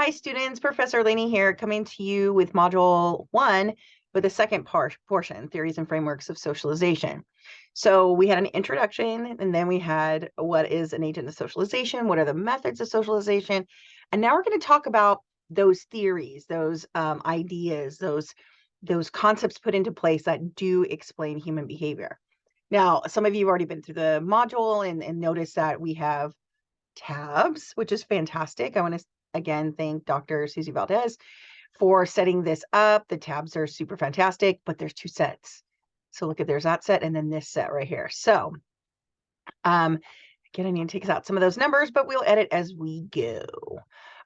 Hi students, Professor Laney here, coming to you with Module 1 with the second portion, Theories and Frameworks of Socialization. So we had an introduction, and then we had what is an agent of socialization, what are the methods of socialization, and now we're going to talk about those theories, those ideas, those concepts put into place that do explain human behavior. Now, some of you have already been through the module and noticed that we have tabs, which is fantastic. I want to again thank Dr. Susie Valdez for setting this up. The tabs are super fantastic, but there's two sets. So look at, there's that set and then this set right here. So again, I need to take out some of those numbers, but we'll edit as we go.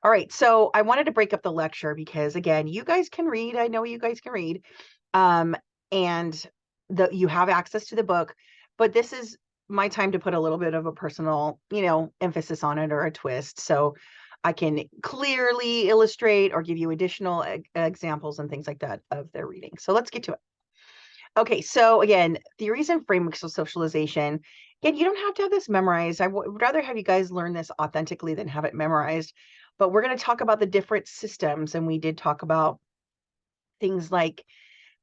All right, so I wanted to break up the lecture because again, you guys can read. I know you guys can read, and you have access to the book, but this is my time to put a little bit of a personal, emphasis on it or a twist. So I can clearly illustrate or give you additional examples and things like that of their reading. So let's get to it. Okay, so again, theories and frameworks of socialization. Again, you don't have to have this memorized. I would rather have you guys learn this authentically than have it memorized. But we're going to talk about the different systems, and we did talk about things like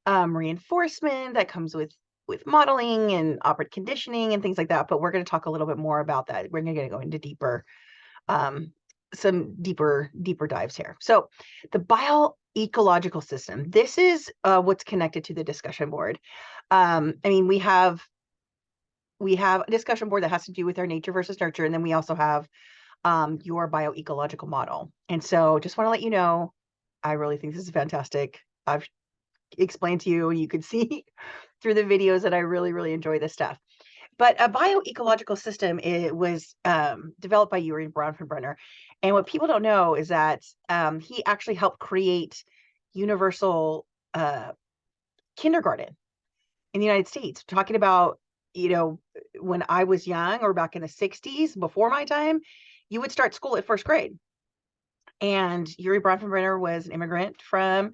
reinforcement that comes with modeling and operant conditioning and things like that. But we're going to talk a little bit more about that. We're going to go into deeper, some deeper dives here. So the bioecological system, this is what's connected to the discussion board. I mean, we have a discussion board that has to do with our nature versus nurture, and then we also have your bioecological model. And so just want to let you know, I really think this is fantastic. I've explained to you, and you can see through the videos that I really, really enjoy this stuff. But a bioecological system, it was developed by Yuri Bronfenbrenner. And what people don't know is that he actually helped create universal kindergarten in the United States. Talking about, when I was young or back in the 60s, before my time, you would start school at first grade. And Yuri Bronfenbrenner was an immigrant from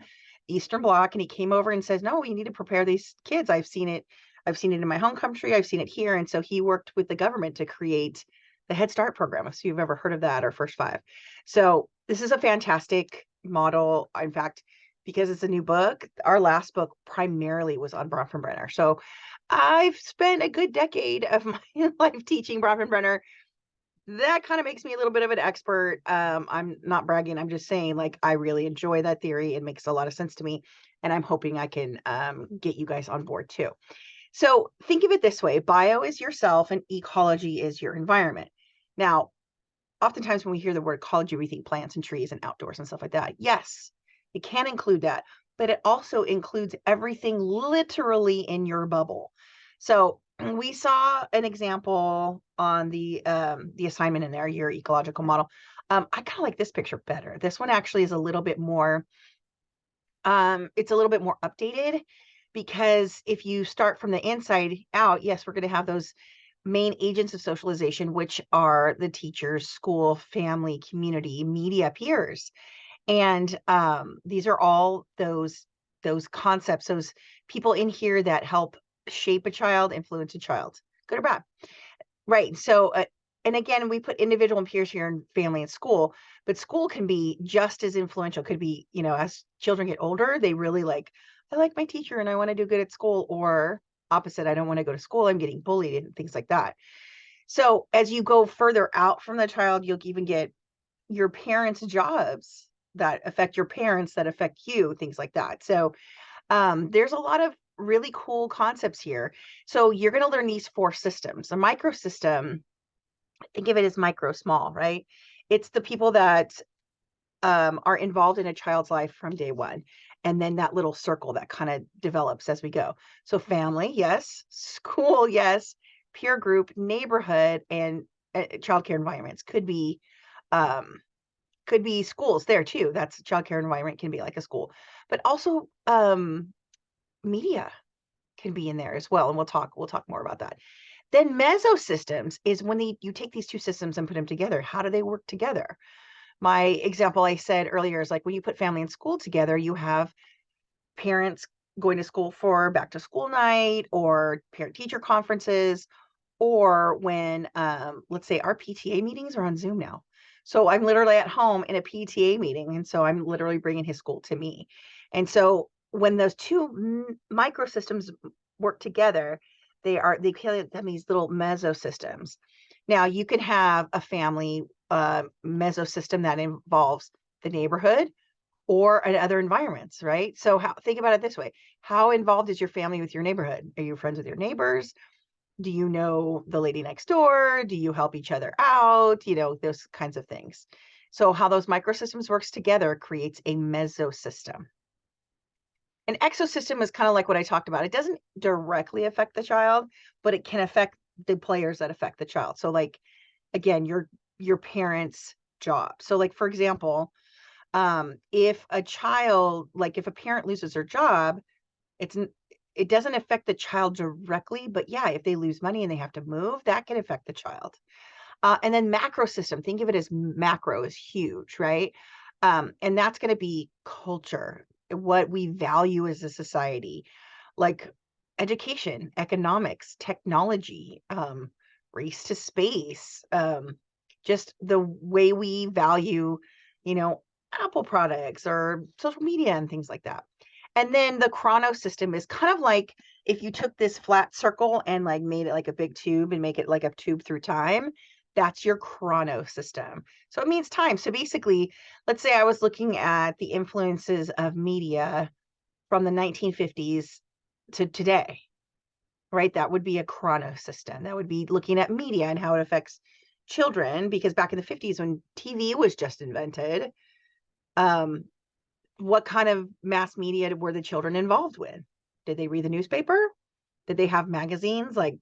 Eastern Bloc, and he came over and says, no, we need to prepare these kids. I've seen it in my home country. I've seen it here. And so he worked with the government to create the Head Start program. If you've ever heard of that, or First Five. So this is a fantastic model. In fact, because it's a new book, our last book primarily was on Bronfenbrenner. So I've spent a good decade of my life teaching Bronfenbrenner. That kind of makes me a little bit of an expert. I'm not bragging. I'm just saying, like, I really enjoy that theory. It makes a lot of sense to me. And I'm hoping I can get you guys on board too. So think of it this way. Bio is yourself and ecology is your environment. Now, oftentimes when we hear the word ecology, we think plants and trees and outdoors and stuff like that. Yes, it can include that, but it also includes everything literally in your bubble. So we saw an example on the assignment in there, your ecological model. I kind of like this picture better. This one actually is a little bit more, it's a little bit more updated, because if you start from the inside out, yes, we're going to have those main agents of socialization, which are the teachers, school, family, community, media, peers. And these are all those concepts, those people in here that help shape a child, influence a child, good or bad. Right. So, and again, we put individual and peers here in family and school, but school can be just as influential. Could be, as children get older, they really like, I like my teacher and I want to do good at school, or opposite, I don't want to go to school, I'm getting bullied and things like that. So as you go further out from the child, you'll even get your parents' jobs that affect your parents, that affect you, things like that. So there's a lot of really cool concepts here. So you're going to learn these 4 systems. A microsystem, think of it as micro, small, right? It's the people that are involved in a child's life from day one. And then that little circle that kind of develops as we go. So family, yes. School, yes. Peer group, neighborhood, and childcare environments could be schools there too. That's childcare environment, can be like a school, but also media can be in there as well. And we'll talk more about that. Then mesosystems is when you take these 2 systems and put them together. How do they work together? My example I said earlier is like when you put family and school together, you have parents going to school for back to school night or parent teacher conferences, or when let's say our PTA meetings are on Zoom now. So I'm literally at home in a PTA meeting. And so I'm literally bringing his school to me. And so when those two microsystems work together, they create them these little mesosystems. Now you can have a family mesosystem that involves the neighborhood or in other environments, right? So think about it this way. How involved is your family with your neighborhood? Are you friends with your neighbors? Do you know the lady next door? Do you help each other out? Those kinds of things. So how those microsystems works together creates a mesosystem. An exosystem is kind of like what I talked about. It doesn't directly affect the child, but it can affect the players that affect the child. So like, again, your parents' job. So like, for example, if a parent loses their job, it doesn't affect the child directly, but yeah, if they lose money and they have to move, that can affect the child. And then macro system, think of it as macro is huge, right? And that's going to be culture, what we value as a society, like education, economics, technology, race to space, just the way we value, Apple products or social media and things like that. And then the chrono system is kind of like if you took this flat circle and like made it like a big tube and make it like a tube through time. That's your chrono system. So it means time. So basically, let's say I was looking at the influences of media from the 1950s to today, right? That would be a chrono system. That would be looking at media and how it affects children, because back in the 50s when TV was just invented, what kind of mass media were the children involved with? Did they read the newspaper? Did they have magazines like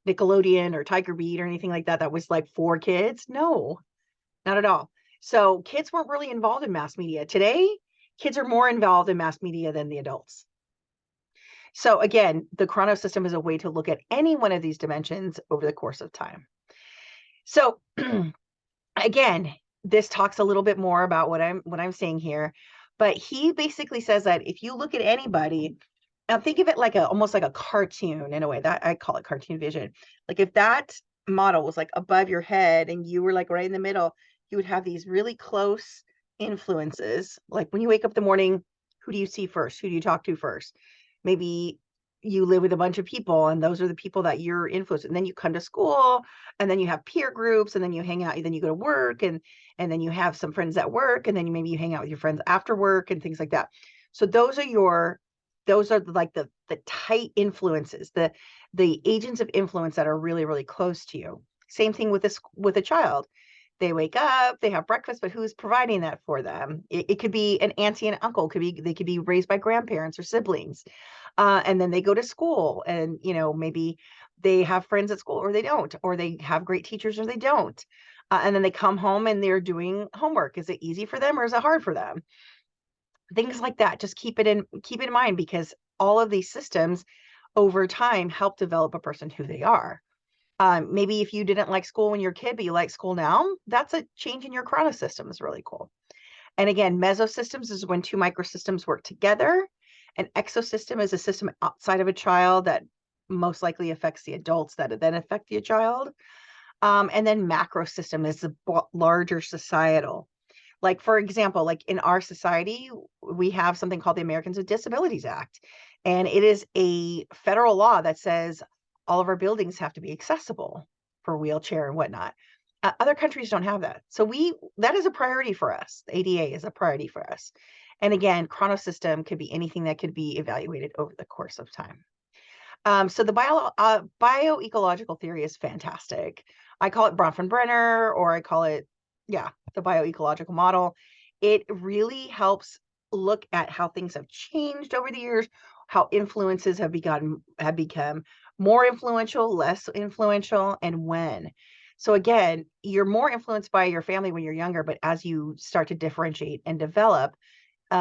Nickelodeon or Tiger Beat or anything like that that was like for kids? No, not at all. So kids weren't really involved in mass media. Today, kids are more involved in mass media than the adults. So again, the chrono system is a way to look at any one of these dimensions over the course of time. So again, this talks a little bit more about what I'm saying here, but he basically says that if you look at anybody, now think of it like almost like a cartoon in a way. That I call it cartoon vision. Like if that model was like above your head and you were like right in the middle, you would have these really close influences. Like when you wake up in the morning, who do you see first? Who do you talk to first? Maybe you live with a bunch of people and those are the people that you're influencing. And then you come to school and then you have peer groups and then you hang out, and then you go to work and then you have some friends at work and then maybe you hang out with your friends after work and things like that. So those are like the tight influences, the agents of influence that are really, really close to you. Same thing with a child. They wake up, they have breakfast, but who's providing that for them? It could be an auntie and uncle. They could be raised by grandparents or siblings. And then they go to school and, maybe they have friends at school or they don't, or they have great teachers or they don't. And then they come home and they're doing homework. Is it easy for them or is it hard for them? Things like that. Just keep it in mind, because all of these systems over time help develop a person who they are. Maybe if you didn't like school when you're a kid, but you like school now, that's a change in your chronosystem. Is really cool. And again, mesosystems is when two microsystems work together. An exosystem is a system outside of a child that most likely affects the adults that then affect the child. And then macrosystem is the larger societal. Like, for example, like in our society, we have something called the Americans with Disabilities Act. And it is a federal law that says all of our buildings have to be accessible for wheelchair and whatnot. Other countries don't have that. So that is a priority for us. The ADA is a priority for us. And again, chronosystem could be anything that could be evaluated over the course of time. So the bioecological theory is fantastic. I call it Bronfenbrenner, or I call it, the bioecological model. It really helps look at how things have changed over the years, how influences have become more influential, less influential, and when. So again, you're more influenced by your family when you're younger, but as you start to differentiate and develop,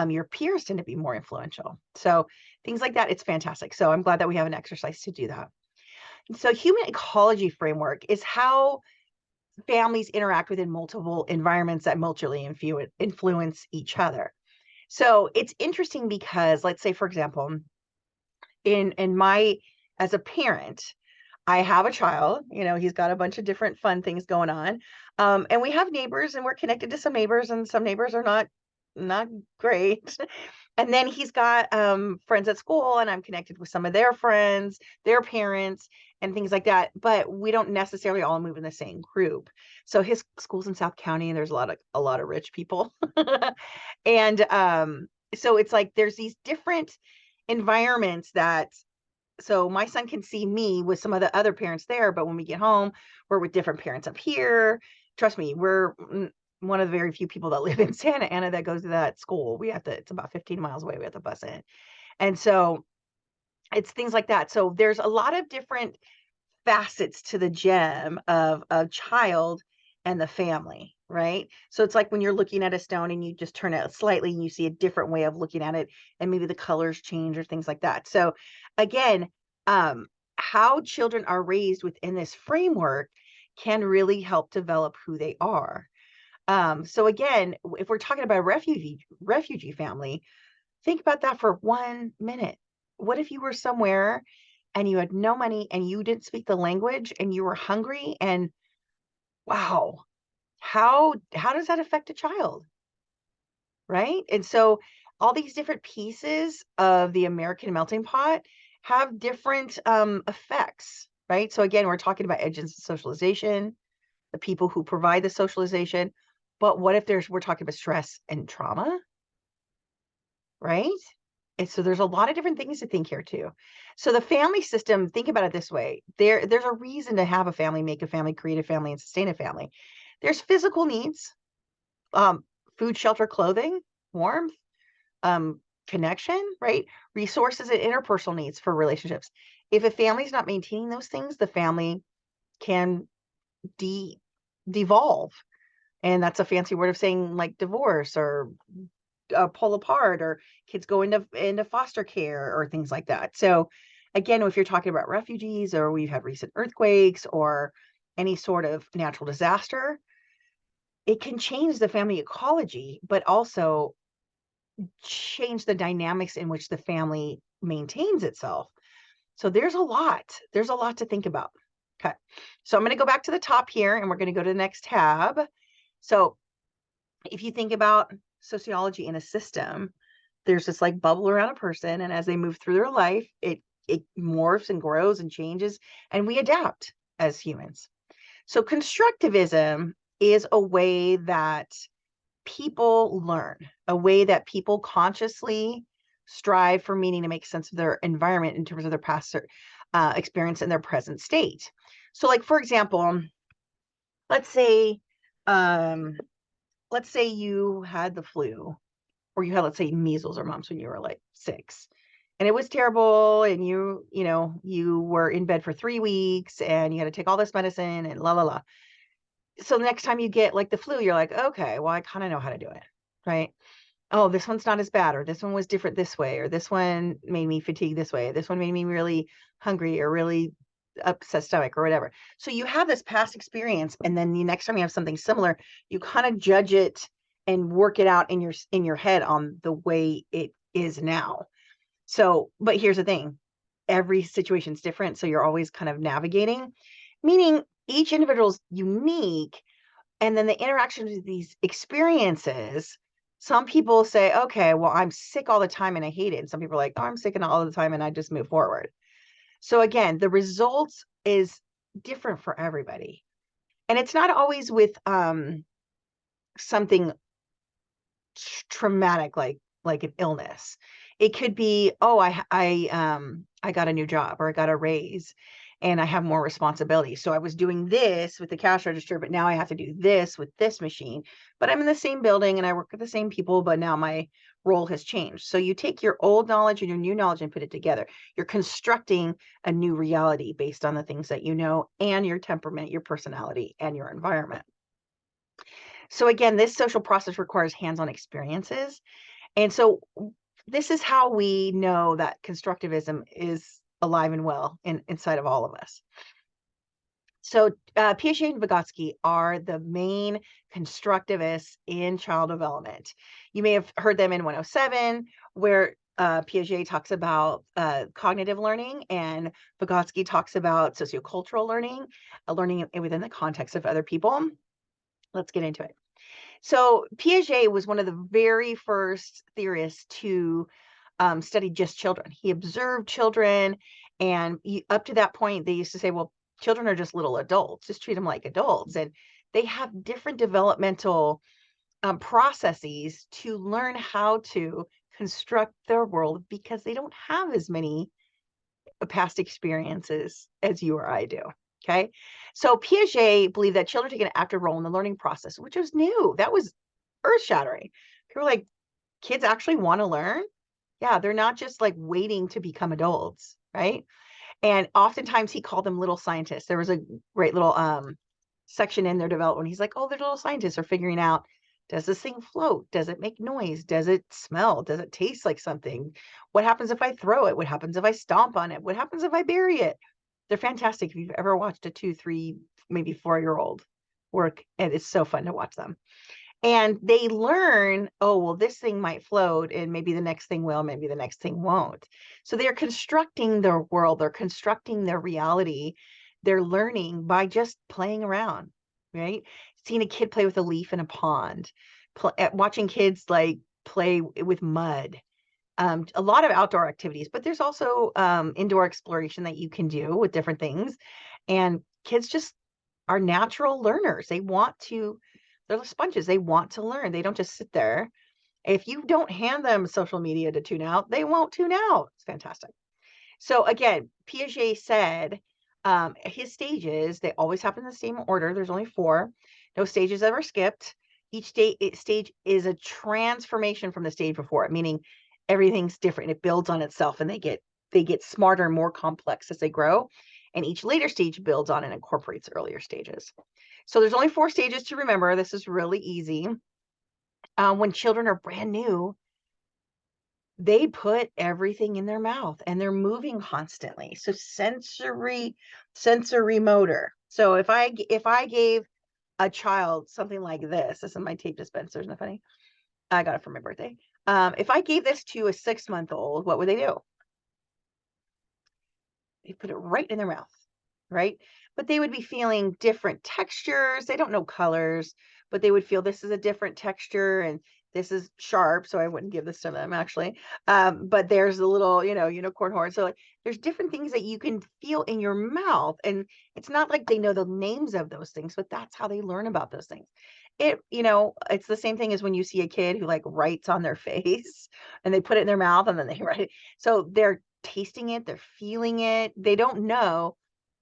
your peers tend to be more influential. So things like that, it's fantastic. So I'm glad that we have an exercise to do that. So human ecology framework is how families interact within multiple environments that mutually influence each other. So it's interesting because, let's say, for example, as a parent, I have a child, he's got a bunch of different fun things going on. And we have neighbors, and we're connected to some neighbors, and some neighbors are not great. And then he's got friends at school, and I'm connected with some of their friends, their parents, and things like that. But we don't necessarily all move in the same group. So his school's in South County, and there's a lot of rich people. And so it's like there's these different environments that, so my son can see me with some of the other parents there, but when we get home, we're with different parents up here. Trust me, we're one of the very few people that live in Santa Ana that goes to that school. It's about 15 miles away. We have to bus in. And so it's things like that. So there's a lot of different facets to the gem of a child and the family, right? So it's like when you're looking at a stone and you just turn it slightly and you see a different way of looking at it, and maybe the colors change or things like that. So again, how children are raised within this framework can really help develop who they are. So again, if we're talking about a refugee family, think about that for 1 minute. What if you were somewhere and you had no money and you didn't speak the language and you were hungry, and wow, how does that affect a child? Right? And so all these different pieces of the American melting pot have different effects, right? So again, we're talking about agents of socialization, the people who provide the socialization, but what if we're talking about stress and trauma, right? And so there's a lot of different things to think here too. So the family system, think about it this way. There's a reason to have a family, make a family, create a family, and sustain a family. There's physical needs, food, shelter, clothing, warmth, connection, right? Resources and interpersonal needs for relationships. If a family's not maintaining those things, the family can devolve. And that's a fancy word of saying like divorce or pull apart, or kids go into foster care or things like that. So again, if you're talking about refugees, or we've had recent earthquakes or any sort of natural disaster, it can change the family ecology, but also change the dynamics in which the family maintains itself. So there's a lot to think about. Okay. So I'm going to go back to the top here, and we're going to go to the next tab. So if you think about sociology in a system, there's this like bubble around a person, and as they move through their life, it morphs and grows and changes, and we adapt as humans. So constructivism is a way that people learn, a way that people consciously strive for meaning to make sense of their environment in terms of their past experience and their present state. So like, for example, let's say you had the flu, or you had, let's say, measles or mumps when you were like 6, and it was terrible, and you were in bed for 3 weeks, and you had to take all this medicine and la la la. So the next time you get like the flu, you're like, okay, well, I kind of know how to do it, right? Oh, this one's not as bad, or this one was different this way, or this one made me fatigue this way, this one made me really hungry or really upset stomach or whatever. So you have this past experience, and then the next time you have something similar, you kind of judge it and work it out in your head on the way it is now. So, but here's the thing, every situation's different, so you're always kind of navigating, meaning each individual's unique, and then the interactions with these experiences, some people say, okay, well, I'm sick all the time and I hate it. And some people are like, oh, I'm sick all the time and I just move forward. So again, the results is different for everybody. And it's not always with something traumatic like an illness. It could be, oh, I got a new job, or I got a raise, and I have more responsibility. So I was doing this with the cash register, but now I have to do this with this machine. But I'm in the same building and I work with the same people, but now my role has changed. So you take your old knowledge and your new knowledge and put it together. You're constructing a new reality based on the things that you know, and your temperament, your personality, and your environment. So again, this social process requires hands-on experiences. And so this is how we know that constructivism is alive and well inside of all of us. So Piaget and Vygotsky are the main constructivists in child development. You may have heard them in 107, where Piaget talks about cognitive learning, and Vygotsky talks about sociocultural learning, learning within the context of other people. Let's get into it. So Piaget was one of the very first theorists to study just children. He observed children, and up to that point, they used to say, well, children are just little adults, just treat them like adults. And they have different developmental processes to learn how to construct their world because they don't have as many past experiences as you or I do. Okay. So Piaget believed that children take an active role in the learning process, which was new. That was earth shattering. People were like, kids actually want to learn. Yeah. They're not just like waiting to become adults. Right. And oftentimes he called them little scientists. There was a great little section in their development. He's like, oh, the little scientists are figuring out, does this thing float? Does it make noise? Does it smell? Does it taste like something? What happens if I throw it? What happens if I stomp on it? What happens if I bury it? They're fantastic. If you've ever watched a 2, 3, maybe 4-year-old work, and it's so fun to watch them. And they learn, oh, well, this thing might float, and maybe the next thing will, maybe the next thing won't. So they're constructing their world, they're constructing their reality, they're learning by just playing around, right? Seeing a kid play with a leaf in a pond, watching kids like play with mud, a lot of outdoor activities, but there's also indoor exploration that you can do with different things. And kids just are natural learners. They're sponges. They want to learn. They don't just sit there. If you don't hand them social media to tune out, they won't tune out. It's fantastic. So again, Piaget said his stages, they always happen in the same order. There's only 4. No stages ever skipped. Each stage is a transformation from the stage before it, meaning everything's different. It builds on itself, and they get smarter and more complex as they grow. And each later stage builds on and incorporates earlier stages. So there's only 4 stages to remember. This is really easy. When children are brand new, they put everything in their mouth and they're moving constantly. So sensory motor. So if I gave a child something like this is my tape dispenser, isn't that funny? I got it for my birthday. If I gave this to a 6-month-old, what would they do? They put it right in their mouth, right? But they would be feeling different textures. They don't know colors, but they would feel this is a different texture and this is sharp. So I wouldn't give this to them actually. But there's a little, unicorn horn. So like there's different things that you can feel in your mouth. And it's not like they know the names of those things, but that's how they learn about those things. It's the same thing as when you see a kid who like writes on their face and they put it in their mouth and then they write it. So they're tasting it, they're feeling it. They don't know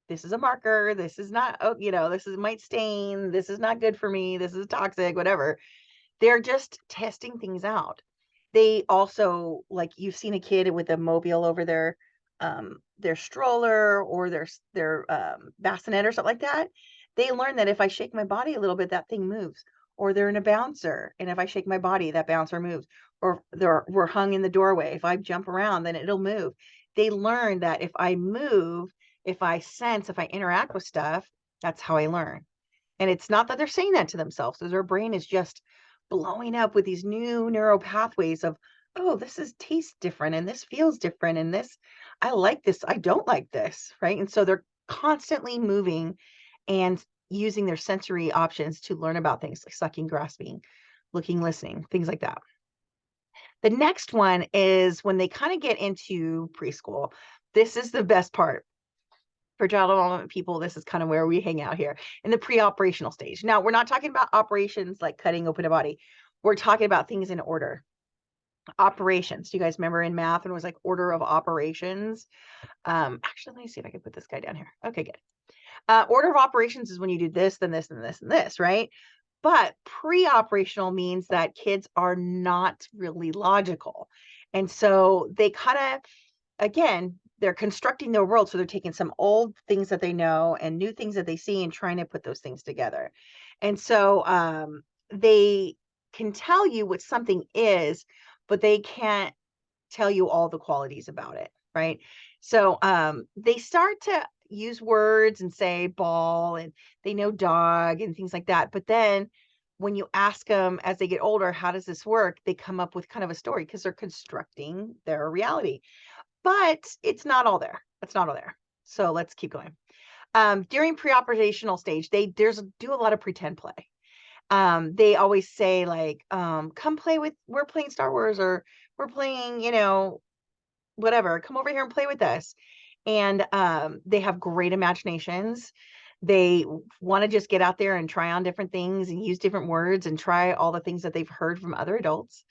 this is a marker, this is not, this might stain, this is not good for me, this is toxic, whatever. They're just testing things out. They also, like, you've seen a kid with a mobile over their stroller or their bassinet or something like that. They learn that if I shake my body a little bit, that thing moves. Or they're in a bouncer, and if I shake my body, that bouncer moves. Or we're hung in the doorway. If I jump around, then it'll move. They learn that if I move, if I sense, if I interact with stuff, that's how I learn. And it's not that they're saying that to themselves. So their brain is just blowing up with these new neural pathways of, oh, this tastes different, and this feels different, and this, I like this, I don't like this, right? And so they're constantly moving and using their sensory options to learn about things like sucking, grasping, looking, listening, things like that. The next one is when they kind of get into preschool. This is the best part. For child development people, this is kind of where we hang out here in the pre-operational stage. Now, we're not talking about operations like cutting open a body. We're talking about things in order. Operations. Do you guys remember in math when it was like order of operations? Actually, let me see if I can put this guy down here. Okay, good. Order of operations is when you do this, then this, and this, and this, right? But pre-operational means that kids are not really logical. And so they kind of, again, they're constructing their world. So they're taking some old things that they know and new things that they see and trying to put those things together. And so they can tell you what something is, but they can't tell you all the qualities about it, right? So they start to use words and say ball, and they know dog and things like that. But then when you ask them as they get older, how does this work? They come up with kind of a story because they're constructing their reality. But it's not all there. It's not all there. So let's keep going. During pre-operational stage, they do a lot of pretend play. They always say like, come play with, we're playing Star Wars, or we're playing, whatever, come over here and play with us. And they have great imaginations. They want to just get out there and try on different things and use different words and try all the things that they've heard from other adults.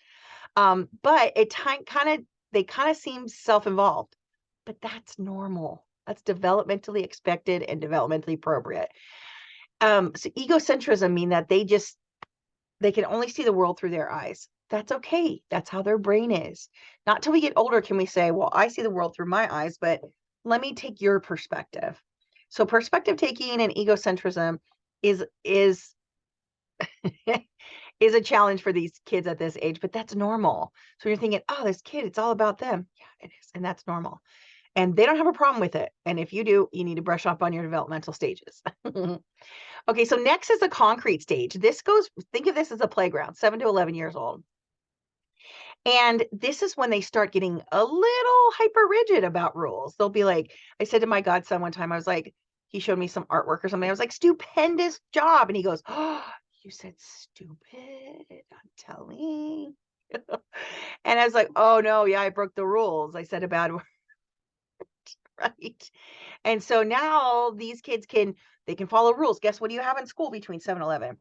But it they kind of seem self-involved, but that's normal. That's developmentally expected and developmentally appropriate. So egocentrism mean that they can only see the world through their eyes. That's okay. That's how their brain is. Not till we get older can we say, well, I see the world through my eyes, but let me take your perspective. So perspective taking and egocentrism is is a challenge for these kids at this age, but that's normal. So you're thinking, oh, this kid, it's all about them. Yeah, it is. And that's normal. And they don't have a problem with it. And if you do, you need to brush up on your developmental stages. Okay, so next is the concrete stage. Think of this as a playground, 7 to 11 years old. And this is when they start getting a little hyper rigid about rules. They'll be like, I said to my godson one time, I was like, he showed me some artwork or something. I was like, stupendous job. And he goes, oh, you said stupid? I'm telling. And I was like, oh no, yeah, I broke the rules. I said a bad word, right? And so now these kids they can follow rules. Guess what do you have in school between 7 and 11?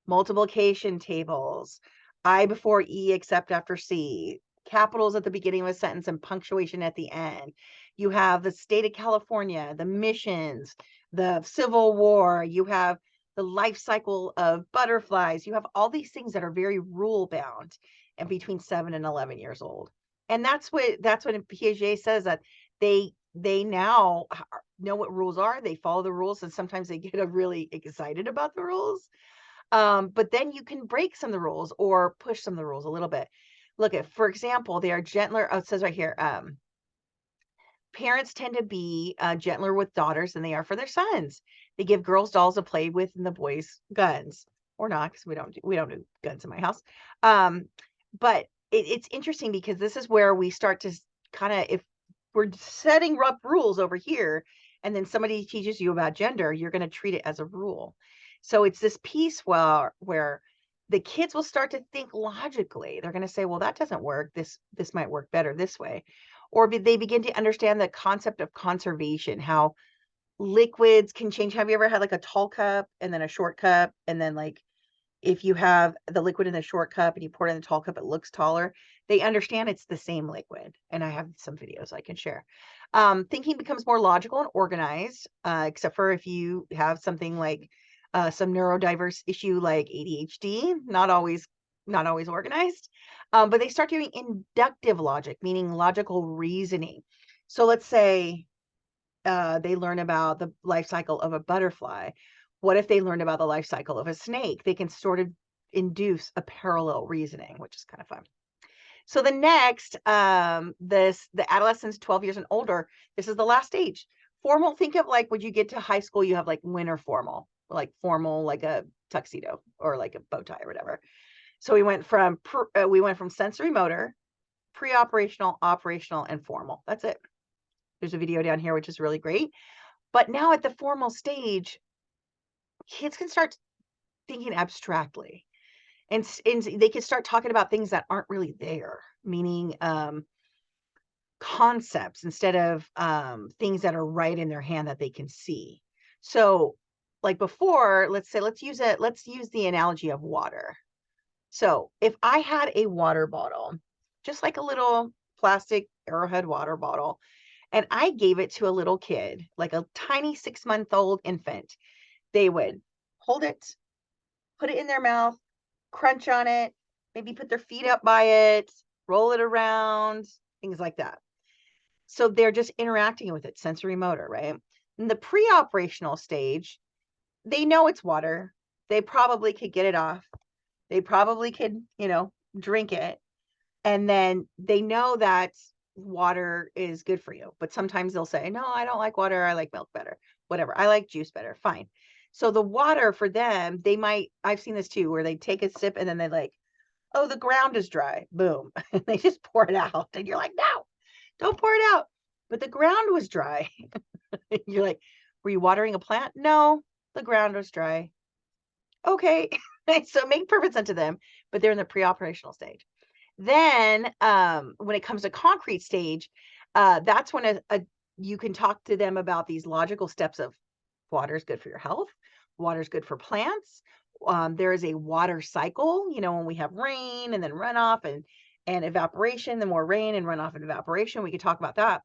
Multiplication tables, I before E except after C, capitals at the beginning of a sentence and punctuation at the end. You have the state of California, the missions, the Civil War, you have the life cycle of butterflies. You have all these things that are very rule bound and between 7 and 11 years old. And that's what Piaget says, that they now know what rules are, they follow the rules, and sometimes they get really excited about the rules. But then you can break some of the rules or push some of the rules a little bit. Look at, for example, they are gentler. Oh, it says right here, parents tend to be gentler with daughters than they are for their sons. They give girls dolls to play with and the boys guns, or not, because we don't do guns in my house. But it's interesting because this is where we start to kind of, if we're setting up rules over here, and then somebody teaches you about gender, you're going to treat it as a rule. So it's this piece where the kids will start to think logically. They're going to say, well, that doesn't work. This might work better this way. Or they begin to understand the concept of conservation, how liquids can change. Have you ever had like a tall cup and then a short cup? And then like, if you have the liquid in the short cup and you pour it in the tall cup, it looks taller. They understand it's the same liquid. And I have some videos I can share. Thinking becomes more logical and organized, except for if you have something like some neurodiverse issue like ADHD, not always organized. But they start doing inductive logic, meaning logical reasoning. So let's say they learn about the life cycle of a butterfly. What if they learn about the life cycle of a snake? They can sort of induce a parallel reasoning, which is kind of fun. So the next, the adolescents 12 years and older, this is the last stage. Formal, think of like when you get to high school, you have like winter formal, like formal, like a tuxedo or like a bow tie or whatever. So we went from sensory motor, pre-operational, operational, and formal. That's it. There's a video down here, which is really great. But now at the formal stage, kids can start thinking abstractly, and they can start talking about things that aren't really there, meaning concepts instead of things that are right in their hand that they can see. So like before, let's use the analogy of water. So if I had a water bottle, just like a little plastic Arrowhead water bottle, and I gave it to a little kid, like a tiny 6-month-old infant, they would hold it, put it in their mouth, crunch on it, maybe put their feet up by it, roll it around, things like that. So they're just interacting with it, sensory motor, right? In the pre-operational stage, they know it's water. They probably could get it off. They probably could, drink it. And then they know that water is good for you. But sometimes they'll say, no, I don't like water. I like milk better. Whatever. I like juice better. Fine. So the water for them, I've seen this too, where they take a sip and then they like, oh, the ground is dry. Boom. And they just pour it out. And you're like, no, don't pour it out. But the ground was dry. You're like, were you watering a plant? No, the ground was dry. Okay. So it made perfect sense to them, but they're in the pre-operational stage. Then when it comes to concrete stage, that's when you can talk to them about these logical steps of water is good for your health, water is good for plants. There is a water cycle, when we have rain and then runoff and evaporation, the more rain and runoff and evaporation, we could talk about that.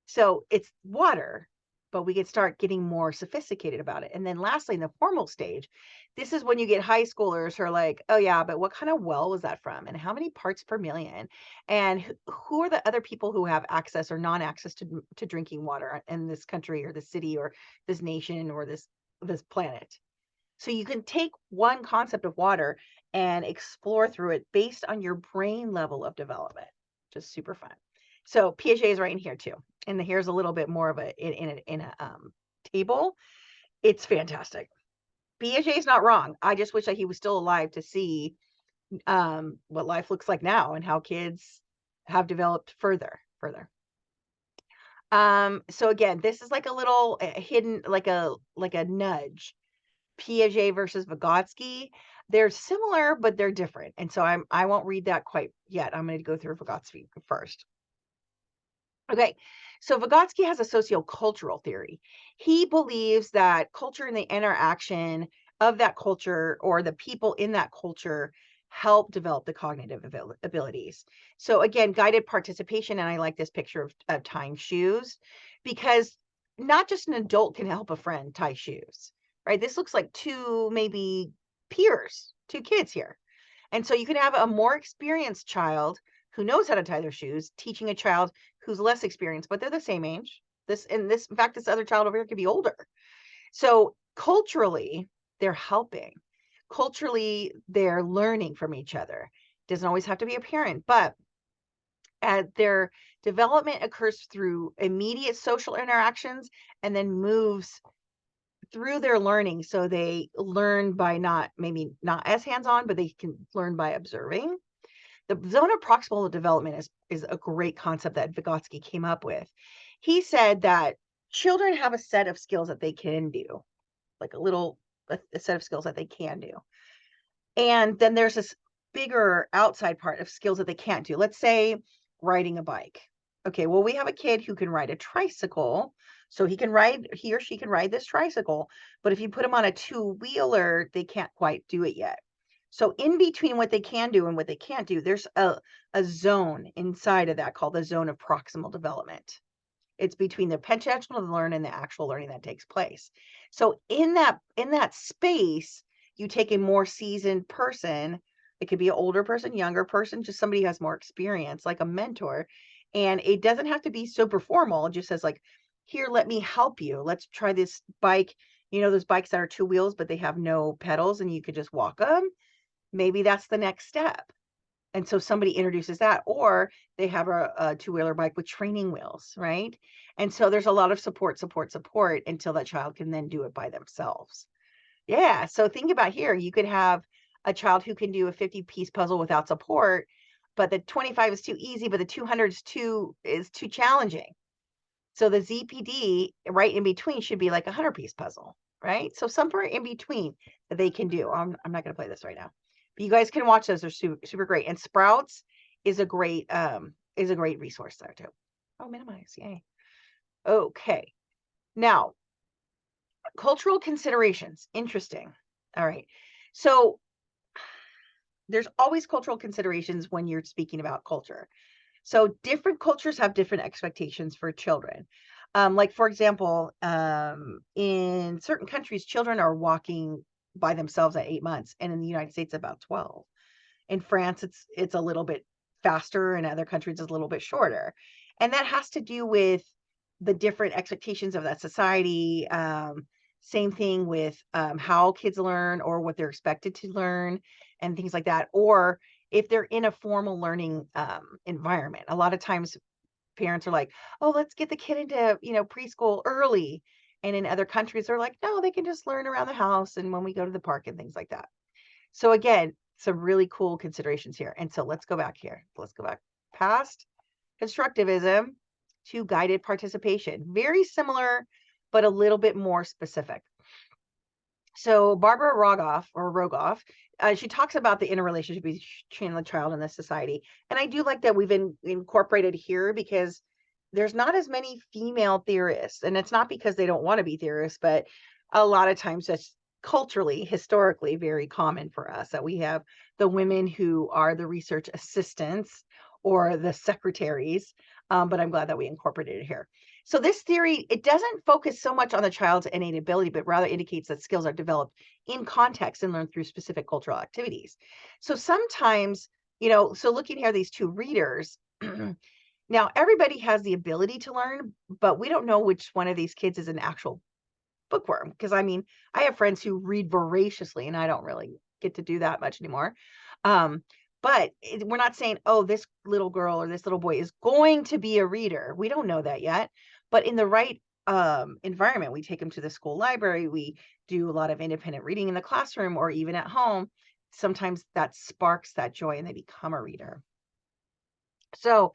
So it's water, but we could start getting more sophisticated about it. And then lastly, in the formal stage, this is when you get high schoolers who are like, oh yeah, but what kind of well was that from? And how many parts per million? And who are the other people who have access or non-access to drinking water in this country or this city or this nation or this planet? So you can take one concept of water and explore through it based on your brain level of development. Just super fun. So Piaget is right in here too. And here's a little bit more of in a table. It's fantastic. Piaget is not wrong. I just wish that he was still alive to see what life looks like now and how kids have developed further. So again, this is like a little hidden, like a nudge. Piaget versus Vygotsky. They're similar, but they're different. And so I won't read that quite yet. I'm going to go through Vygotsky first. Okay, so Vygotsky has a sociocultural theory. He believes that culture and the interaction of that culture or the people in that culture help develop the cognitive abilities. So again, guided participation, and I like this picture of tying shoes, because not just an adult can help a friend tie shoes, right? This looks like two maybe peers, two kids here. And so you can have a more experienced child who knows how to tie their shoes, teaching a child who's less experienced, but they're the same age. In fact, this other child over here could be older. So culturally, they're helping. Culturally, they're learning from each other. Doesn't always have to be a parent, but their development occurs through immediate social interactions and then moves through their learning. So they learn by maybe not as hands-on, but they can learn by observing. The zone of proximal development is a great concept that Vygotsky came up with. He said that children have a set of skills that they can do, like a set of skills that they can do. And then there's this bigger outside part of skills that they can't do. Let's say riding a bike. Okay, well, we have a kid who can ride a tricycle. So he or she can ride this tricycle. But if you put them on a two-wheeler, they can't quite do it yet. So in between what they can do and what they can't do, there's a zone inside of that called the zone of proximal development. It's between the potential to learn and the actual learning that takes place. So in that space, you take a more seasoned person. It could be an older person, younger person, just somebody who has more experience, like a mentor. And it doesn't have to be super formal. It just says like, here, let me help you. Let's try this bike. Those bikes that are two wheels, but they have no pedals and you could just walk them. Maybe that's the next step. And so somebody introduces that, or they have a two-wheeler bike with training wheels, right? And so there's a lot of support until that child can then do it by themselves. Yeah. So think about here, you could have a child who can do a 50-piece puzzle without support, but the 25 is too easy, but the 200 is too challenging. So the ZPD right in between should be like a 100-piece puzzle, right? So somewhere in between that they can do. I'm not going to play this right now. But you guys can watch those. They're super, super great. And Sprouts is a great resource there too. Oh, minimize. Yay. Okay. Now, cultural considerations. Interesting. All right. So there's always cultural considerations when you're speaking about culture. So different cultures have different expectations for children. Like, for example, in certain countries, children are walking by themselves at 8 months, and in the United States, about 12. In France, it's a little bit faster, and other countries, it's a little bit shorter. And that has to do with the different expectations of that society. Same thing with how kids learn or what they're expected to learn and things like that. Or if they're in a formal learning environment. A lot of times parents are like, oh, let's get the kid into, preschool early. And in other countries, they're like, no, they can just learn around the house and when we go to the park and things like that. So again, some really cool considerations here. And so let's go back here. Let's go back past constructivism to guided participation. Very similar, but a little bit more specific. So Barbara Rogoff, she talks about the interrelationship between the child and the society. And I do like that we've incorporated here because there's not as many female theorists. And it's not because they don't want to be theorists, but a lot of times that's culturally, historically, very common for us that we have the women who are the research assistants or the secretaries. But I'm glad that we incorporated it here. So this theory, it doesn't focus so much on the child's innate ability, but rather indicates that skills are developed in context and learned through specific cultural activities. So sometimes, so looking here, these two readers, now everybody has the ability to learn, but we don't know which one of these kids is an actual bookworm. Because I mean, I have friends who read voraciously and I don't really get to do that much anymore. But we're not saying, oh, this little girl or this little boy is going to be a reader. We don't know that yet. But in the right environment, we take them to the school library. We do a lot of independent reading in the classroom or even at home. Sometimes that sparks that joy and they become a reader. So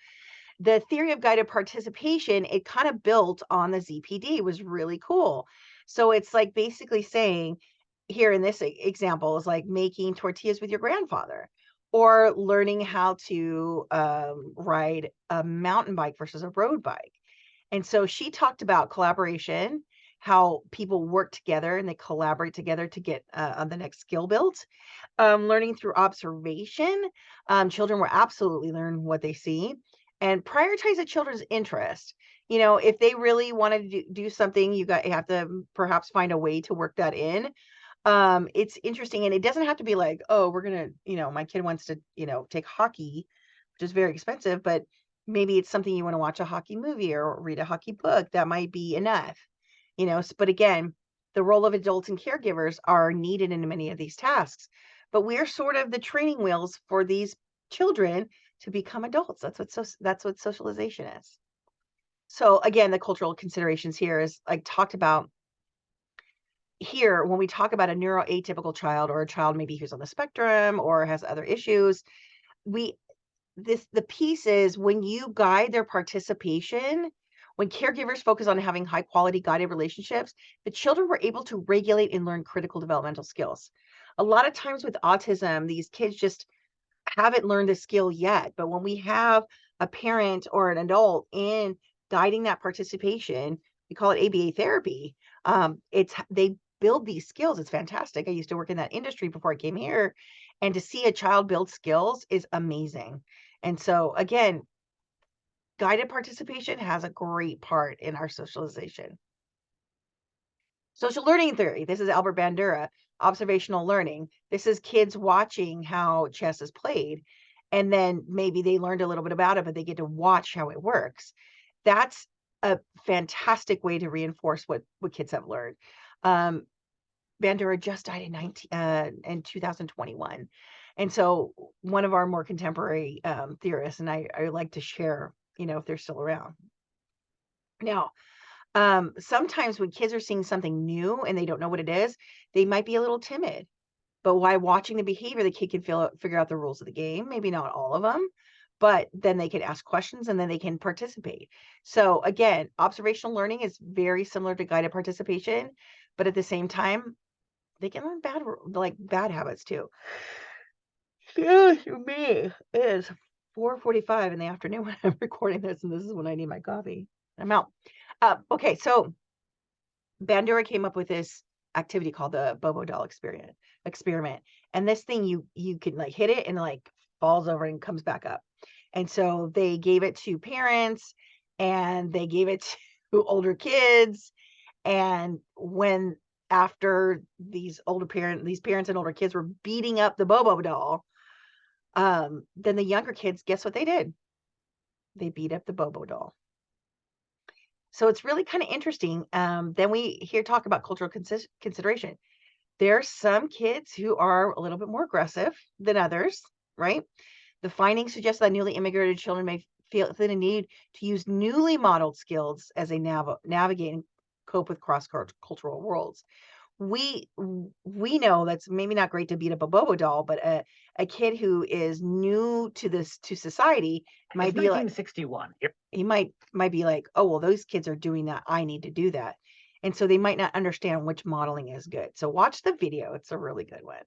the theory of guided participation, it kind of built on the ZPD. It was really cool. So it's like basically saying here in this example is like making tortillas with your grandfather or learning how to ride a mountain bike versus a road bike. And so she talked about collaboration, how people work together and they collaborate together to get on the next skill built. Learning through observation, children will absolutely learn what they see and prioritize the children's interest. If they really want to do something, you have to perhaps find a way to work that in. It's interesting, and it doesn't have to be like, oh, we're gonna, my kid wants to, take hockey, which is very expensive, but maybe it's something you want to watch a hockey movie or read a hockey book. That might be enough, but again, the role of adults and caregivers are needed in many of these tasks, but we're sort of the training wheels for these children to become adults. That's what socialization is. So again, the cultural considerations here is like talked about here when we talk about a neuroatypical child or a child maybe who's on the spectrum or has other issues. The piece is when you guide their participation, when caregivers focus on having high quality guided relationships, the children were able to regulate and learn critical developmental skills. A lot of times with autism, these kids just haven't learned the skill yet. But when we have a parent or an adult in guiding that participation, we call it ABA therapy. They build these skills. It's fantastic. I used to work in that industry before I came here, and to see a child build skills is amazing. And so again, guided participation has a great part in our socialization. Social learning theory. This is Albert Bandura. Observational learning. This is kids watching how chess is played. And then maybe they learned a little bit about it, but they get to watch how it works. That's a fantastic way to reinforce what kids have learned. Bandura just died in 2021. And so one of our more contemporary theorists, and I like to share, if they're still around. Now, sometimes when kids are seeing something new and they don't know what it is, they might be a little timid. But while watching the behavior, the kid can figure out the rules of the game, maybe not all of them, but then they can ask questions and then they can participate. So again, observational learning is very similar to guided participation, but at the same time, they can learn bad habits too. Excuse me. It is 4:45 in the afternoon when I'm recording this, and this is when I need my coffee. I'm out. Okay, so Bandura came up with this activity called the Bobo doll experiment. And this thing, you can like hit it and like falls over and comes back up. And so they gave it to parents and they gave it to older kids. And when after these parents and older kids were beating up the Bobo doll, then the younger kids, guess what they did? They beat up the Bobo doll. So it's really kind of interesting. Then we hear talk about cultural consideration. There are some kids who are a little bit more aggressive than others, right? The findings suggest that newly immigrated children may feel the need to use newly modeled skills as they navigate and cope with cross-cultural worlds. We know that's maybe not great to beat up a Bobo doll, but a kid who is new to society might It's be like, 1961. Yep. he might be like, oh well, those kids are doing that, I need to do that. And so they might not understand which modeling is good. So watch the video, it's a really good one.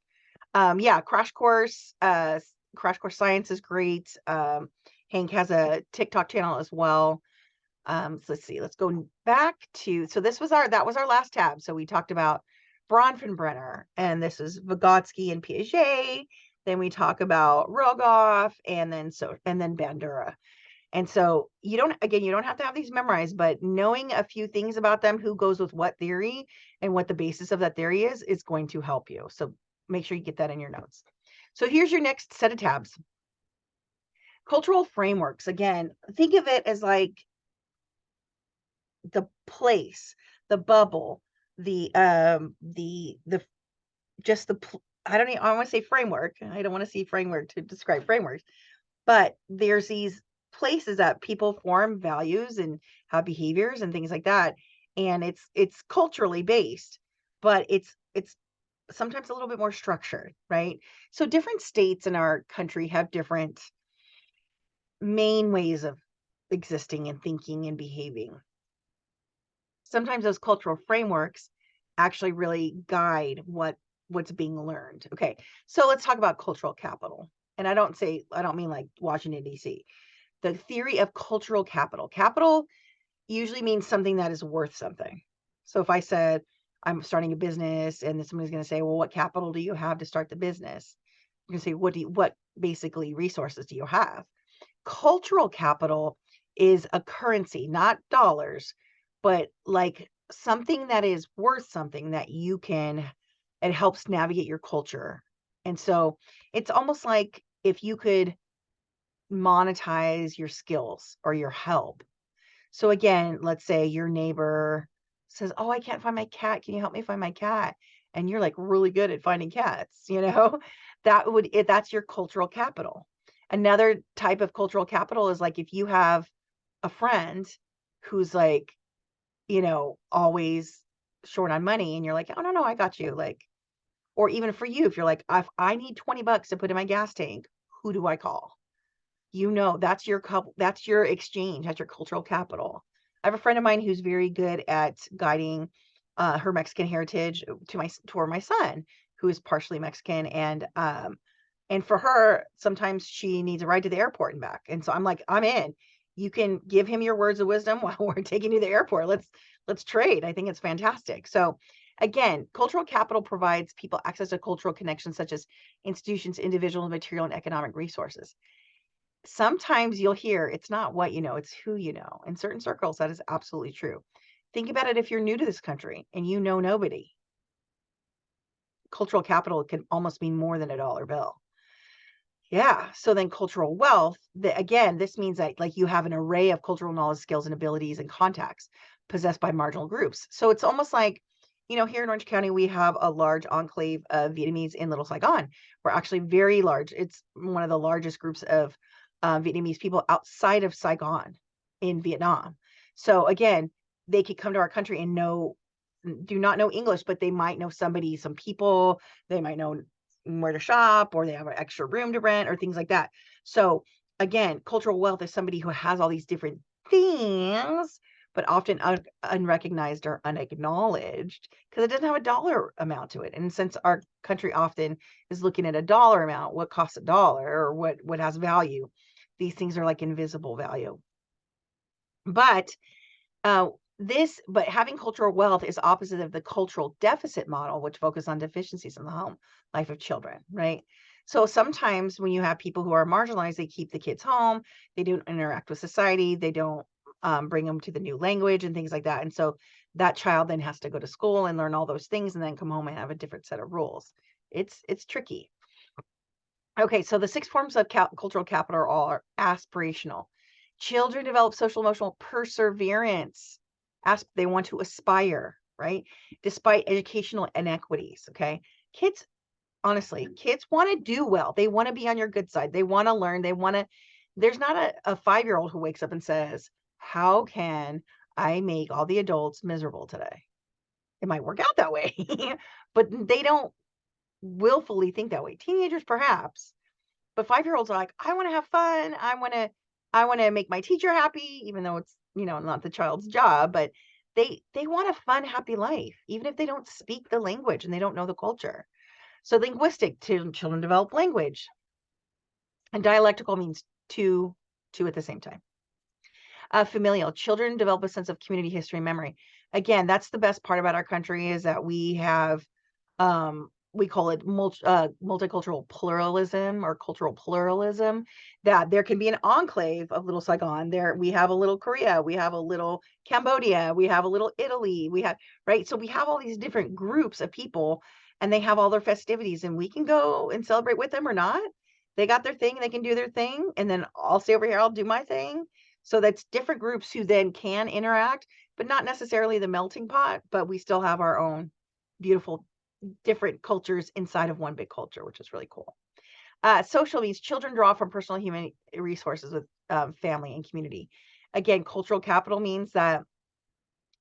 Yeah, Crash Course Science is great. Hank has a TikTok channel as well. So let's see, let's go back to, so that was our last tab. So we talked about Bronfenbrenner, and this is Vygotsky and Piaget. Then we talk about Rogoff, and then Bandura. And so you don't have to have these memorized, but knowing a few things about them, who goes with what theory and what the basis of that theory is going to help you. So make sure you get that in your notes. So here's your next set of tabs. Cultural frameworks. Again, think of it as like the place, the bubble, the just the I want to say framework. I don't want to see framework to describe frameworks, but there's these places that people form values and have behaviors and things like that, and it's culturally based, but it's sometimes a little bit more structured, right? So different states in our country have different main ways of existing and thinking and behaving. Sometimes those cultural frameworks actually really guide what's being learned. Okay, so let's talk about cultural capital. And I don't mean like Washington, D.C. The theory of cultural capital. Capital usually means something that is worth something. So if I said I'm starting a business, and then somebody's going to say, well, what capital do you have to start the business? You're going to say, what basically resources do you have? Cultural capital is a currency, not dollars, but like something that is worth something that it helps navigate your culture. And so it's almost like if you could monetize your skills or your help. So again, let's say your neighbor says, oh, I can't find my cat. Can you help me find my cat? And you're like really good at finding cats, that's your cultural capital. Another type of cultural capital is like if you have a friend who's like, always short on money, and you're like, oh, no, I got you. Like, or even for you, if you're like, if I need $20 to put in my gas tank, who do I call? That's your exchange, that's your cultural capital. I have a friend of mine who's very good at guiding her Mexican heritage toward my son, who is partially Mexican, and for her, sometimes she needs a ride to the airport and back. And so I'm like, I'm in. You can give him your words of wisdom while we're taking you to the airport. Let's trade. I think it's fantastic. So again, cultural capital provides people access to cultural connections such as institutions, individual, material, and economic resources. Sometimes you'll hear it's not what you know, it's who you know. In certain circles, that is absolutely true. Think about it if you're new to this country and you know nobody. Cultural capital can almost mean more than a dollar bill. Yeah. So then cultural wealth, again, this means that like you have an array of cultural knowledge, skills, and abilities and contacts possessed by marginal groups. So it's almost like, here in Orange County, we have a large enclave of Vietnamese in Little Saigon. We're actually very large. It's one of the largest groups of Vietnamese people outside of Saigon in Vietnam. So again, they could come to our country and do not know English, but they might know some people, they might know where to shop, or they have an extra room to rent, or things like that. So again, cultural wealth is somebody who has all these different things, but often unrecognized or unacknowledged because it doesn't have a dollar amount to it. And since our country often is looking at a dollar amount, what costs a dollar, or what has value, these things are like invisible value. But having cultural wealth is opposite of the cultural deficit model, which focuses on deficiencies in the home life of children, right? So sometimes when you have people who are marginalized, they keep the kids home, they don't interact with society, they don't bring them to the new language and things like that. And so that child then has to go to school and learn all those things and then come home and have a different set of rules. It's tricky. Okay, so the 6 forms of cultural capital are aspirational. Children develop social emotional perseverance. They want to aspire, right? Despite educational inequities, okay? Kids want to do well. They want to be on your good side. They want to learn. There's not a 5-year-old who wakes up and says, how can I make all the adults miserable today. It might work out that way, but they don't willfully think that way. Teenagers, perhaps, but 5-year-olds are like, I want to have fun. I want to make my teacher happy, even though it's, not the child's job, but they want a fun, happy life, even if they don't speak the language and they don't know the culture. So linguistic, children develop language, and dialectical means two at the same time. Familial, children develop a sense of community, history, and memory. Again, that's the best part about our country, is that we have, we call it multicultural pluralism or cultural pluralism, that there can be an enclave of little Saigon. There we have a little Korea, we have a little Cambodia, we have a little Italy, we have, right? So we have all these different groups of people, and they have all their festivities, and we can go and celebrate with them or not. They got their thing, they can do their thing, and then I'll stay over here, I'll do my thing. So that's different groups who then can interact, but not necessarily the melting pot, but we still have our own beautiful different cultures inside of one big culture, which is really cool. Social means children draw from personal human resources with family and community. Again, cultural capital means that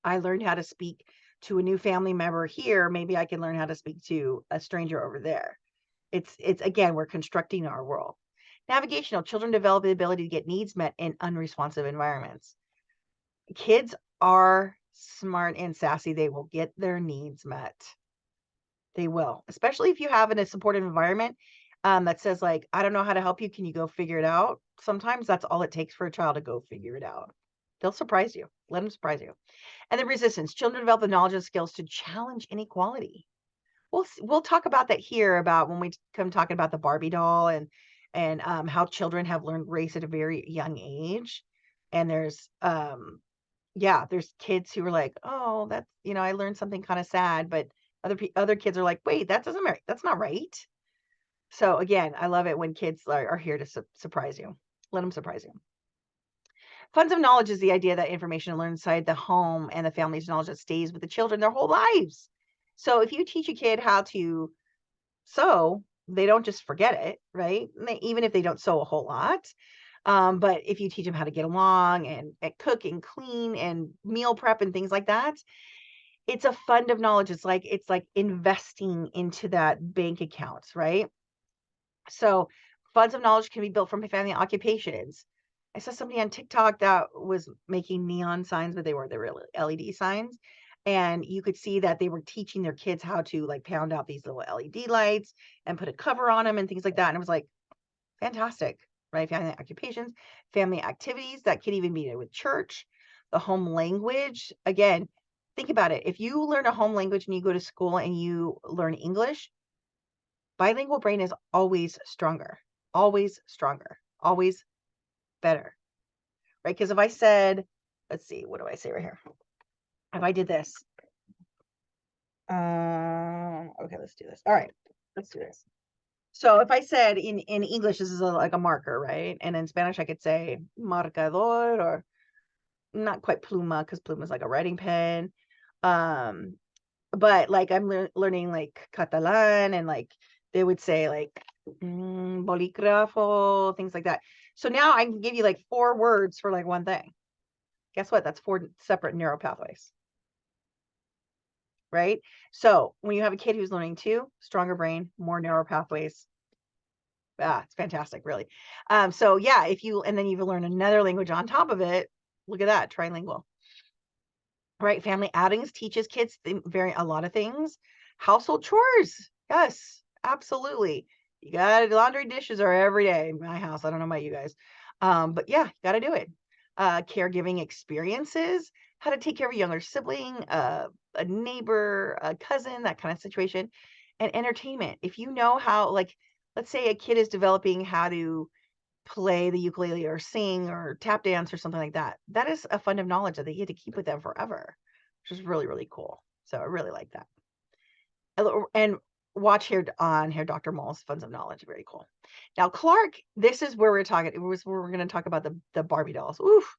I learned how to speak to a new family member here. Maybe I can learn how to speak to a stranger over there. It's again, we're constructing our world. Navigational, children develop the ability to get needs met in unresponsive environments. Kids are smart and sassy. They will get their needs met. They will, especially if you have in a supportive environment that says, like, I don't know how to help you. Can you go figure it out? Sometimes that's all it takes for a child to go figure it out. They'll surprise you. Let them surprise you. And then resistance. Children develop the knowledge and skills to challenge inequality. We'll talk about that here, about when we come talking about the Barbie doll and how children have learned race at a very young age. And there's there's kids who are like, oh, that's, I learned something kind of sad, but other kids are like, wait, that doesn't matter, that's not right. So again, I love it when kids are here to surprise you. Let them surprise you. Funds of knowledge is the idea that information learned inside the home and the family's knowledge that stays with the children their whole lives. So if you teach a kid how to sew, they don't just forget it, right? Even if they don't sew a whole lot. But if you teach them how to get along and cook and clean and meal prep and things like that, it's a fund of knowledge. It's like investing into that bank account, right? So funds of knowledge can be built from family occupations. I saw somebody on TikTok that was making neon signs, but they were LED signs. And you could see that they were teaching their kids how to like pound out these little LED lights and put a cover on them and things like that. And it was like, fantastic, right? Family occupations, family activities, that could even be with church, the home language. Again, think about it. If you learn a home language and you go to school and you learn English, bilingual brain is always stronger, always better, right? Because if I said, let's see, what do I say right here? If I did this, okay, let's do this. All right, let's do this. So if I said in English, this is like a marker, right? And in Spanish, I could say marcador, or not quite pluma, because pluma is like a writing pen. But like I'm learning like Catalan, and like they would say like bolígrafo, things like that. So now I can give you like 4 words for like one thing. Guess what? That's 4 separate neural pathways. Right? So when you have a kid who's learning 2, stronger brain, more neural pathways. It's fantastic, really. So yeah, and then you learn another language on top of it. Look at that, trilingual. Right? Family outings teaches kids a lot of things. Household chores. Yes, absolutely. You got laundry, dishes are every day in my house. I don't know about you guys. But yeah, you got to do it. Caregiving experiences, how to take care of a younger sibling, a neighbor, a cousin, that kind of situation. And entertainment. If you know how, like, let's say a kid is developing how to play the ukulele or sing or tap dance or something like that. That is a fund of knowledge that they get to keep with them forever, which is really, really cool. So I really like that. And watch here on Dr. Moll's Funds of Knowledge. Very cool. Now, Clark, this is where we're talking. It was where we're going to talk about the Barbie dolls. Oof.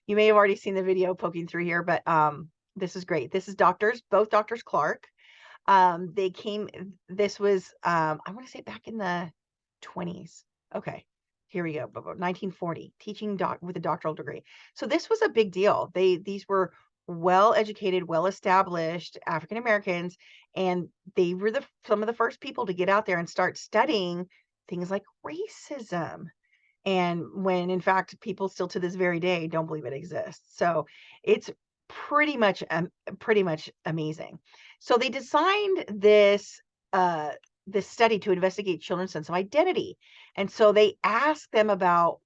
You may have already seen the video poking through here, but this is great. This is both Doctors Clark. This was, I want to say back in the 20s. Okay. Here we go, 1940, teaching with a doctoral degree. So this was a big deal. These were well-educated, well-established African Americans, and they were some of the first people to get out there and start studying things like racism. And when in fact people still to this very day don't believe it exists. So it's pretty much amazing. So they designed this study to investigate children's sense of identity. And so they asked them about,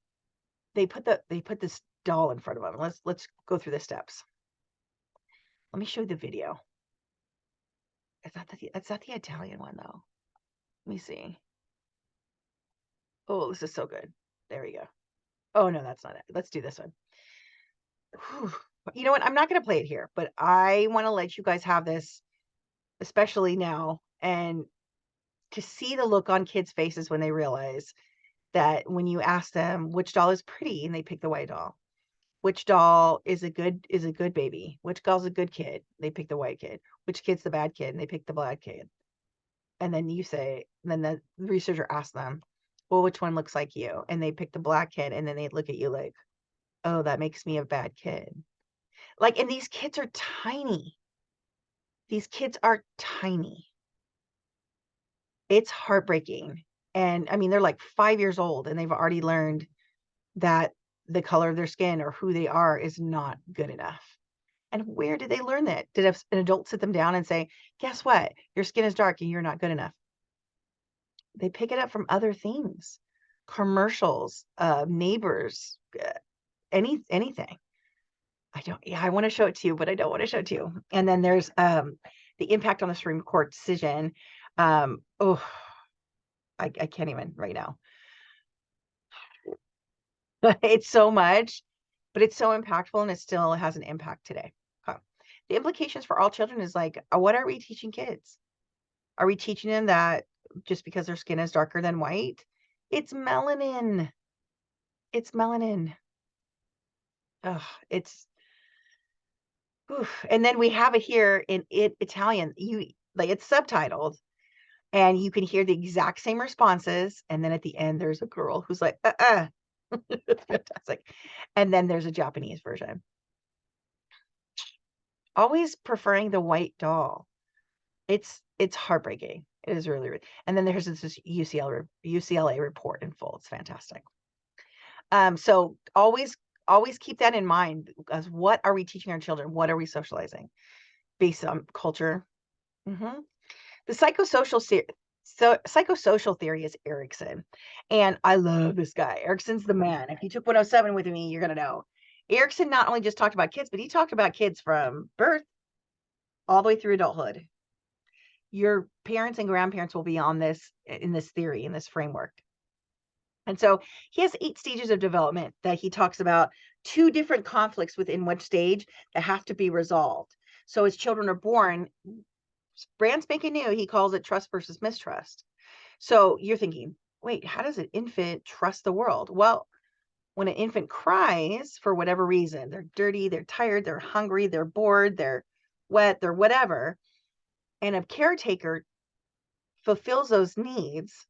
they put this doll in front of them. Let's go through the steps. Let me show you the video. It's not the Italian one though. Let me see. Oh, this is so good. There we go. Oh no, that's not it. Let's do this one. Whew. You know what? I'm not going to play it here, but I want to let you guys have this, especially now, and to see the look on kids' faces when they realize that when you ask them which doll is pretty and they pick the white doll, which doll is a good baby, which doll's a good kid, they pick the white kid, which kid's the bad kid and they pick the black kid. And then then the researcher asks them, well, which one looks like you? And they pick the black kid, and then they look at you like, oh, that makes me a bad kid. Like, and these kids are tiny. These kids are tiny. It's heartbreaking. And I mean, they're like 5 years old and they've already learned that the color of their skin or who they are is not good enough. And where did they learn that? Did an adult sit them down and say, guess what? Your skin is dark and you're not good enough. They pick it up from other things, commercials, neighbors, anything. I want to show it to you, but I don't want to show it to you. And then there's the impact on the Supreme Court decision. I can't even right now. It's so much, but it's so impactful, and it still has an impact today. Okay. The implications for all children is like, what are we teaching kids? Are we teaching them that just because their skin is darker than white, it's melanin? It's melanin. Ugh, it's oof. And then we have it here in Italian. It's subtitled, and you can hear the exact same responses. And then at the end, there's a girl who's like, It's fantastic. And then there's a Japanese version. Always preferring the white doll. It's heartbreaking. It is really, really. And then there's this UCLA report in full. It's fantastic. So always keep that in mind, as what are we teaching our children? What are we socializing based on culture? Mm-hmm. The psychosocial theory is Erickson. And I love this guy. Erickson's the man. If you took 107 with me, you're going to know. Erickson not only just talked about kids, but he talked about kids from birth all the way through adulthood. Your parents and grandparents will be on this, in this theory, in this framework. And so he has 8 stages of development that he talks about, 2 different conflicts within which stage that have to be resolved. So as children are born, brand spanking new, he calls it trust versus mistrust. So you're thinking, wait, how does an infant trust the world? Well, when an infant cries for whatever reason, they're dirty, they're tired, they're hungry, they're bored, they're wet, they're whatever, and a caretaker fulfills those needs,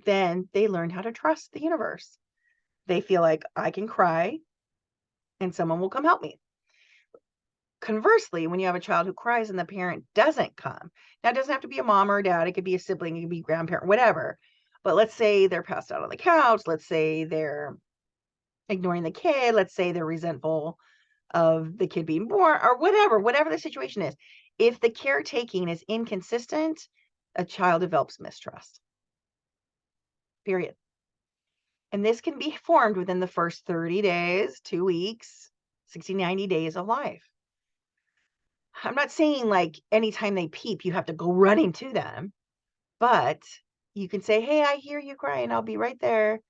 then they learn how to trust the universe. They feel like, I can cry and someone will come help me. Conversely, when you have a child who cries and the parent doesn't come, now it doesn't have to be a mom or a dad, it could be a sibling, it could be a grandparent, whatever. But let's say they're passed out on the couch, let's say they're ignoring the kid, let's say they're resentful of the kid being born, or whatever the situation is. If the caretaking is inconsistent, a child develops mistrust. Period. And this can be formed within the first 30 days, 2 weeks, 60, 90 days of life. I'm not saying like anytime they peep, you have to go running to them, but you can say, hey, I hear you crying. I'll be right there.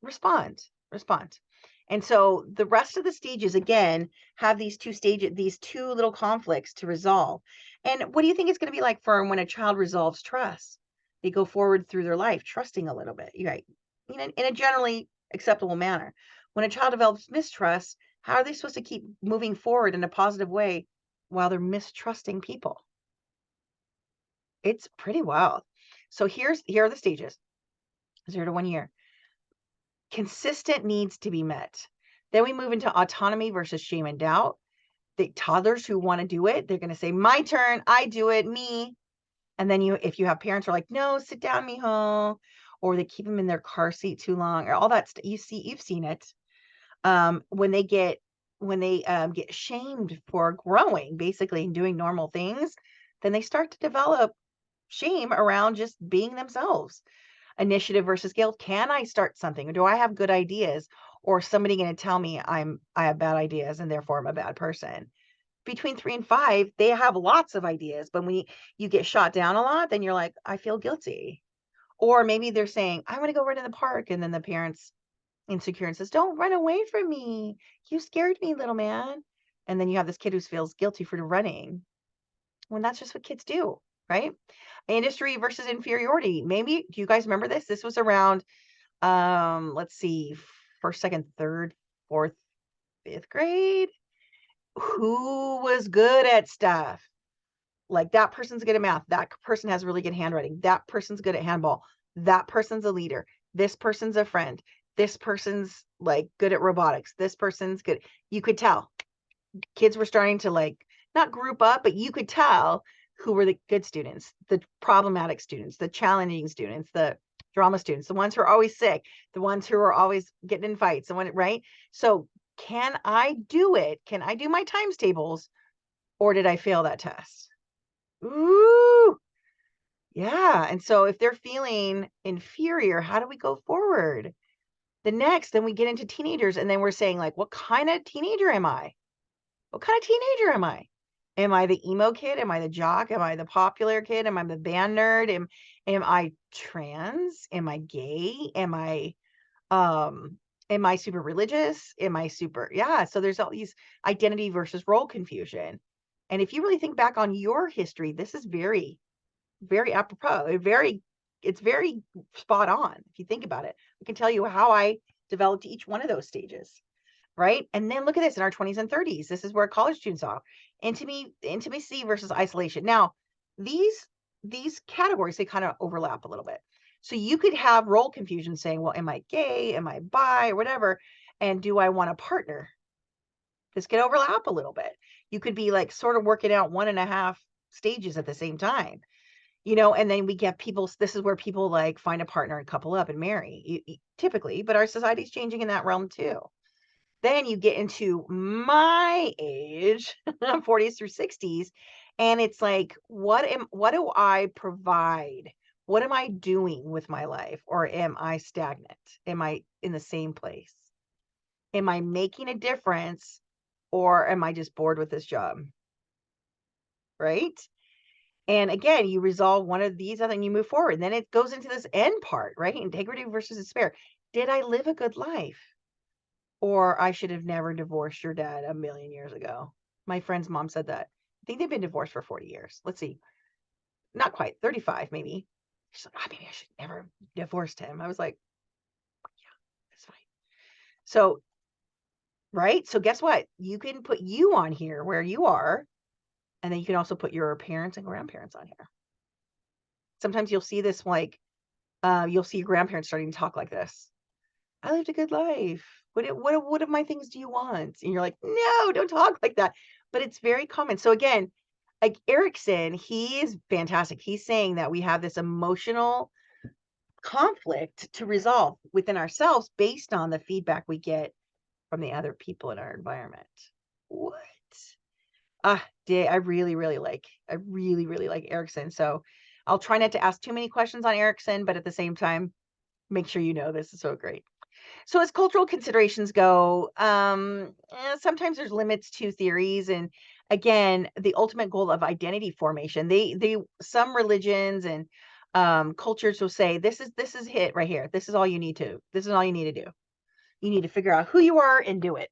Respond. And so the rest of the stages, again, have these 2 little conflicts to resolve. And what do you think it's going to be like for when a child resolves trust? They go forward through their life, trusting a little bit, right? In a generally acceptable manner. When a child develops mistrust, how are they supposed to keep moving forward in a positive way while they're mistrusting people? It's pretty wild. So here are the stages. 0 to 1 year. consistent needs to be met. Then we move into autonomy versus shame and doubt. The toddlers who want to do it, they're going to say, my turn, I do it, me. And then if you have parents who are like, no, sit down, mijo, or they keep them in their car seat too long, or all that stuff. You've seen it. When they get shamed for growing, basically, and doing normal things, then they start to develop shame around just being themselves. Initiative versus guilt. Can I start something? Or do I have good ideas? Or is somebody going to tell me I have bad ideas and therefore I'm a bad person? Between 3 and 5, they have lots of ideas, but when you get shot down a lot, then you're like, I feel guilty. Or maybe they're saying, I want to go run in the park, and then the parents insecure and says, don't run away from me. You scared me, little man. And then you have this kid who feels guilty for running, when that's just what kids do, right? Industry versus inferiority. Maybe, do you guys remember this? This was around, let's see, first, second, third, fourth, fifth grade. Who was good at stuff? Like, that person's good at math. That person has really good handwriting. That person's good at handball. That person's a leader. This person's a friend. This person's like good at robotics. This person's good. You could tell kids were starting to like not group up, but you could tell who were the good students, the problematic students, the challenging students, the drama students, the ones who are always sick, the ones who are always getting in fights, the one, right? So can I do it? Can I do my times tables, or did I fail that test? Ooh, yeah. And so if they're feeling inferior, how do we go forward? Then we get into teenagers, and then we're saying, like, what kind of teenager am I? What kind of teenager am I? Am I the emo kid? Am I the jock? Am I the popular kid? Am I the band nerd? Am I trans? Am I gay? Am I super religious? Am I super, yeah. So there's all these identity versus role confusion. And if you really think back on your history, this is very, very apropos. It's very spot on. If you think about it, I can tell you how I developed each one of those stages. Right. And then look at this in our 20s and 30s. This is where college students are. Intimacy versus isolation. Now, these categories, they kind of overlap a little bit. So you could have role confusion saying, well, am I gay? Am I bi or whatever? And do I want a partner? This could overlap a little bit. You could be like sort of working out 1.5 stages at the same time, and then we get people, this is where people like find a partner and couple up and marry, typically, but our society's changing in that realm too. Then you get into my age, 40s through 60s, and it's like, what do I provide? What am I doing with my life? Or am I stagnant? Am I in the same place? Am I making a difference, or am I just bored with this job? Right? And again, you resolve one of these, and then you move forward. And then it goes into this end part, right? Integrity versus despair. Did I live a good life? Or I should have never divorced your dad a million years ago. My friend's mom said that. I think they've been divorced for 40 years. Let's see. Not quite, 35 maybe. She's like, oh, maybe I should never divorced him. I was like, yeah, that's fine. So, right? So guess what? You can put you on here where you are, and then you can also put your parents and grandparents on here. Sometimes you'll see this, like, you'll see your grandparents starting to talk like this. I lived a good life. What of my things do you want? And you're like, no, don't talk like that. But it's very common. So again, like Erickson, he is fantastic. He's saying that we have this emotional conflict to resolve within ourselves based on the feedback we get from the other people in our environment. What? I really, really like Erickson. So I'll try not to ask too many questions on Erickson, but at the same time, make sure you know this is so great. So as cultural considerations go, sometimes there's limits to theories, and again, the ultimate goal of identity formation. Some religions and cultures will say this is it right here. This is all you need to do. You need to figure out who you are and do it.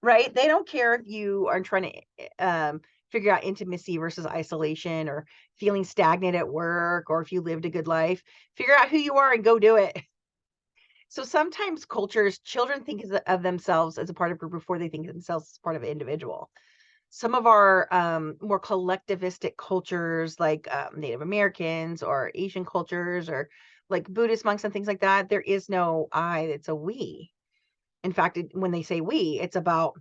Right? They don't care if you are trying to figure out intimacy versus isolation, or feeling stagnant at work, or if you lived a good life. Figure out who you are and go do it. So sometimes children think of themselves as a part of group before they think of themselves as part of an individual. Some of our more collectivistic cultures, like Native Americans or Asian cultures, or like Buddhist monks and things like that, there is no I, it's a we. In fact, when they say we, it's about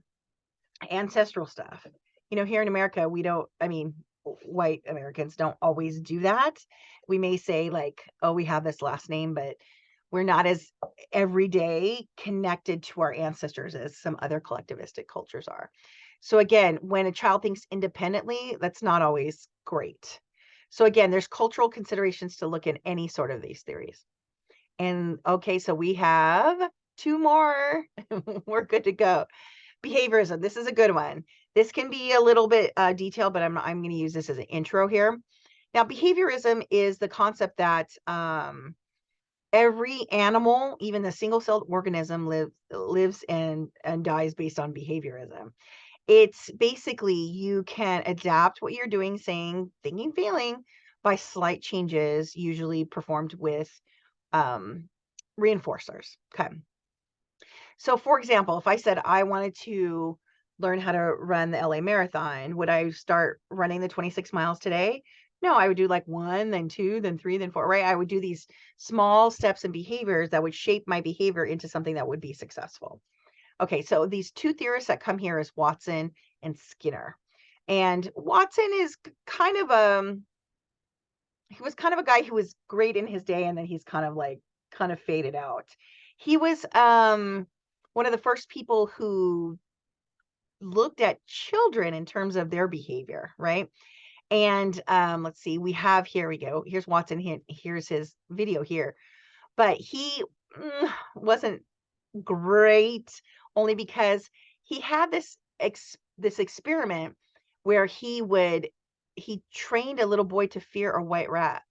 ancestral stuff. Here in America, we don't, I mean, white Americans don't always do that. We may say like, oh, we have this last name, but we're not as everyday connected to our ancestors as some other collectivistic cultures are. So again, when a child thinks independently, that's not always great. So again, there's cultural considerations to look at any sort of these theories. And okay, so we have 2 more. We're good to go. Behaviorism. This is a good one. This can be a little bit detailed, but I'm going to use this as an intro here. Now, behaviorism is the concept that every animal, even the single-celled organism, lives and dies based on behaviorism. It's basically you can adapt what you're doing, saying, thinking, feeling by slight changes, usually performed with reinforcers. Okay. So for example, if I said I wanted to learn how to run the LA Marathon, would I start running the 26 miles today? No, I would do like 1, then 2, then 3, then 4, right? I would do these small steps and behaviors that would shape my behavior into something that would be successful. Okay, so these 2 theorists that come here is Watson and Skinner. And Watson is kind of he was kind of a guy who was great in his day, and then he's kind of faded out. He was one of the first people who looked at children in terms of their behavior, right? And let's see, here we go. Here's Watson. Here's his video here. But he wasn't great, only because he had this experiment where he trained a little boy to fear a white rat.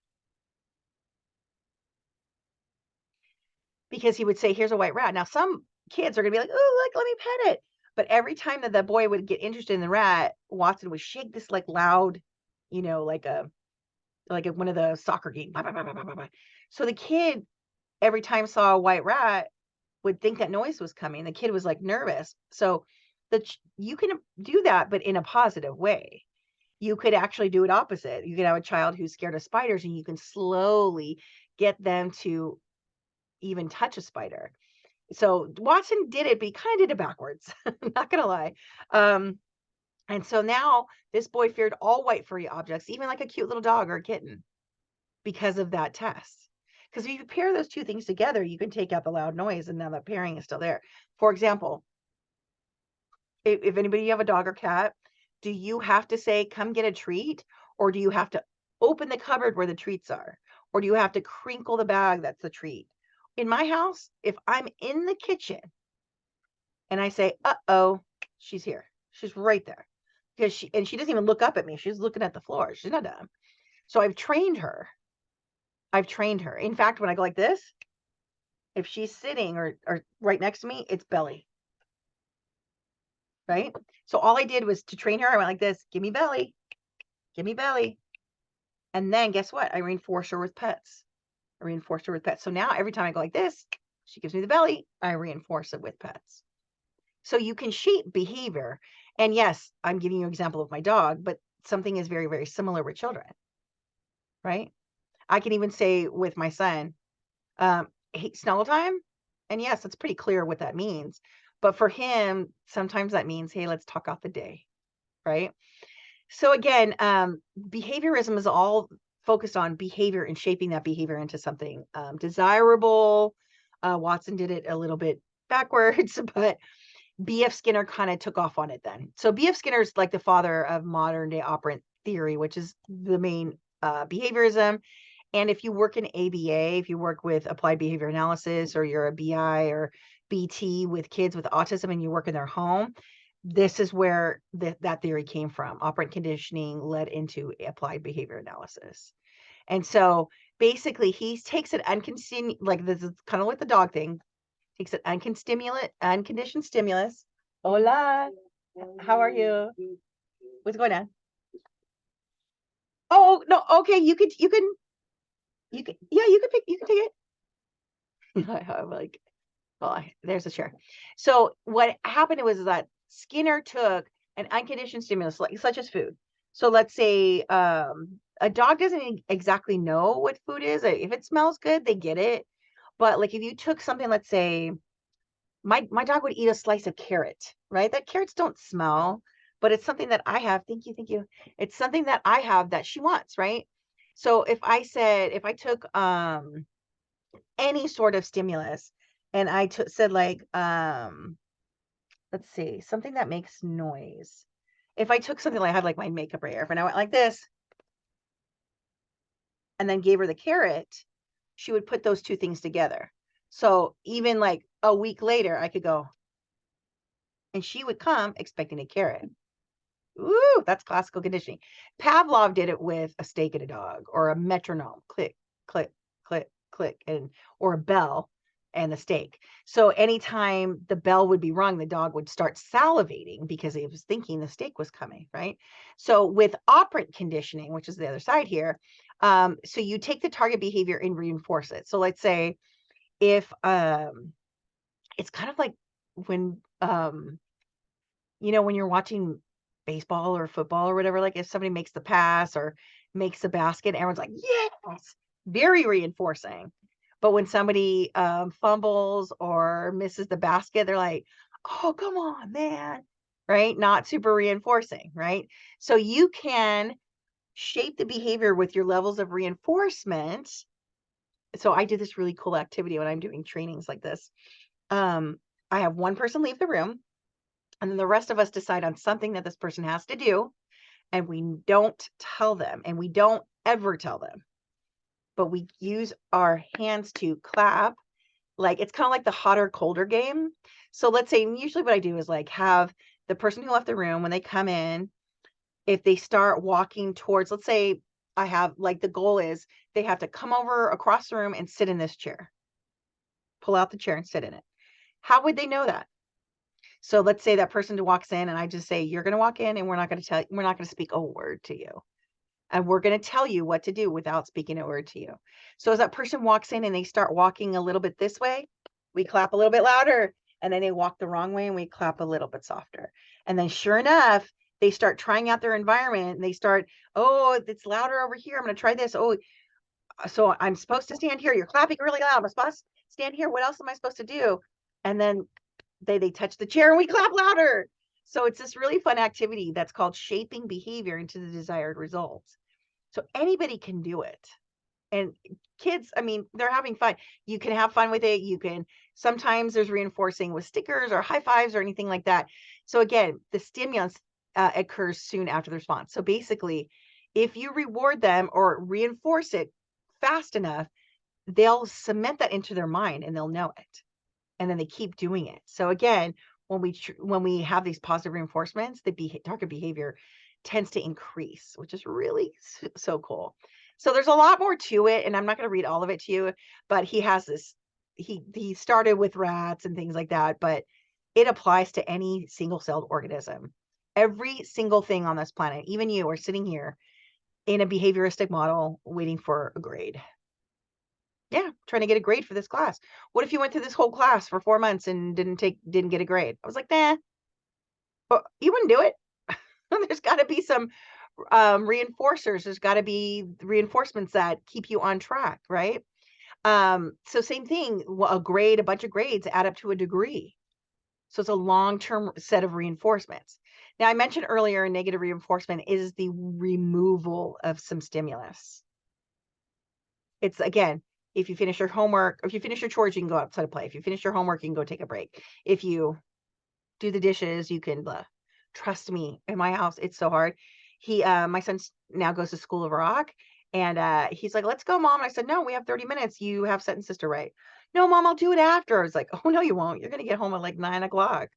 Because he would say, here's a white rat. Now, some kids are going to be like, oh, look, let me pet it. But every time that the boy would get interested in the rat, Watson would shake this like loud, like one of the soccer games. Bah, bah, bah, bah, bah, bah. So the kid every time saw a white rat would think that noise was coming. The kid was like nervous. So you can do that, but in a positive way. You could actually do it opposite. You could have a child who's scared of spiders, and you can slowly get them to even touch a spider. So Watson did it, but he kind of did it backwards. I'm not gonna lie. And so now this boy feared all white furry objects, even like a cute little dog or a kitten, because of that test. Because if you pair those 2 things together, you can take out the loud noise, and now the pairing is still there. For example, if anybody, you have a dog or cat, do you have to say, come get a treat? Or do you have to open the cupboard where the treats are? Or do you have to crinkle the bag that's the treat? In my house, if I'm in the kitchen and I say, uh-oh, she's here. She's right there. Because she doesn't even look up at me. She's looking at the floor. She's not dumb. So I've trained her. In fact, when I go like this, if she's sitting or right next to me, it's belly. Right? So all I did was to train her. I went like this, give me belly. Give me belly. And then guess what? I reinforce her with pets. So now every time I go like this, she gives me the belly. I reinforce it with pets. So you can shape behavior. And yes, I'm giving you an example of my dog, but something is very, very similar with children, right? I can even say with my son, hey, snuggle time. And yes, it's pretty clear what that means. But for him, sometimes that means, hey, let's talk out the day, right? So again, behaviorism is all focused on behavior and shaping that behavior into something desirable. Watson did it a little bit backwards, but B.F. Skinner kind of took off on it then. So B.F. Skinner is like the father of modern day operant theory, which is the main behaviorism. And if you work in ABA, if you work with applied behavior analysis, or you're a BI or BT with kids with autism and you work in their home, this is where that theory came from. Operant conditioning led into applied behavior analysis. And so basically he takes an unconditioned, like this is kind of like the dog thing, takes an unconditioned stimulus. Hola, how are you? What's going on? Oh, no, okay, you can, yeah, you can take it. I'm like, oh, there's a chair. So what happened was that Skinner took an unconditioned stimulus, like such as food. So let's say a dog doesn't exactly know what food is. If it smells good, they get it. But like if you took something, let's say my dog would eat a slice of carrot, right? That carrots don't smell, but it's something that I have. Thank you, thank you. It's something that I have that she wants, right? So if I took any sort of stimulus and said like let's see, something that makes noise. If I took something like I had like my makeup right here, and I went like this and then gave her the carrot, she would put those two things together. So even like a week later, I could go, and she would come expecting a carrot. Ooh, that's classical conditioning. Pavlov did it with a steak and a dog, or a metronome, click, click, click, click, and or a bell and the steak. So anytime the bell would be rung, the dog would start salivating because he was thinking the steak was coming, right? So with operant conditioning, which is the other side here, so you take the target behavior and reinforce it. So let's say if it's kind of like when when you're watching baseball or football or whatever, like if somebody makes the pass or makes the basket, everyone's like, yes, very reinforcing. But when somebody fumbles or misses the basket, they're like, oh, come on, man. Right? Not super reinforcing, right? So you can shape the behavior with your levels of reinforcement. So I do this really cool activity when I'm doing trainings like this. I have one person leave the room, and then the rest of us decide on something that this person has to do, and we don't tell them, and we don't ever tell them, but we use our hands to clap. Like it's kind of like the hotter, colder game. So let's say, usually what I do is like have the person who left the room, when they come in, if they start walking towards, let's say I have like the goal is they have to come over across the room and sit in this chair, pull out the chair and sit in it. How would they know that? So let's say that person walks in and I just say, you're going to walk in and we're not going to speak a word to you. And we're going to tell you what to do without speaking a word to you. So as that person walks in and they start walking a little bit this way, we clap a little bit louder. And then they walk the wrong way and we clap a little bit softer. And then sure enough, they start trying out their environment and they start, oh, it's louder over here. I'm going to try this. Oh, so I'm supposed to stand here. You're clapping really loud. I'm supposed to stand here. What else am I supposed to do? And then they touch the chair and we clap louder. So it's this really fun activity that's called shaping behavior into the desired results. So anybody can do it. And kids, I mean, they're having fun. You can have fun with it. You can, sometimes there's reinforcing with stickers or high fives or anything like that. So again, the stimulus occurs soon after the response. So basically, if you reward them or reinforce it fast enough, they'll cement that into their mind and they'll know it. And then they keep doing it. So again, when we have these positive reinforcements, the target behavior tends to increase, which is really so cool. So there's a lot more to it, and I'm not going to read all of it to you, but he has this. He started with rats and things like that, but it applies to any single-celled organism. Every single thing on this planet, even you, are sitting here in a behavioristic model waiting for a grade. Yeah, trying to get a grade for this class. What if you went through this whole class for 4 months and didn't get a grade? I was like, nah, but you wouldn't do it. There's got to be some reinforcers. There's got to be reinforcements that keep you on track, right? So same thing, a bunch of grades add up to a degree. So it's a long-term set of reinforcements. Now, I mentioned earlier, negative reinforcement is the removal of some stimulus. It's, again, if you finish your homework, or if you finish your chores, you can go outside to play. If you finish your homework, you can go take a break. If you do the dishes, you can blah. Trust me, in my house, it's so hard. My son now goes to School of Rock, and he's like, let's go, Mom. And I said, no, we have 30 minutes. You have set and sister right. No, Mom, I'll do it after. I was like, oh, no, you won't. You're going to get home at like 9 o'clock.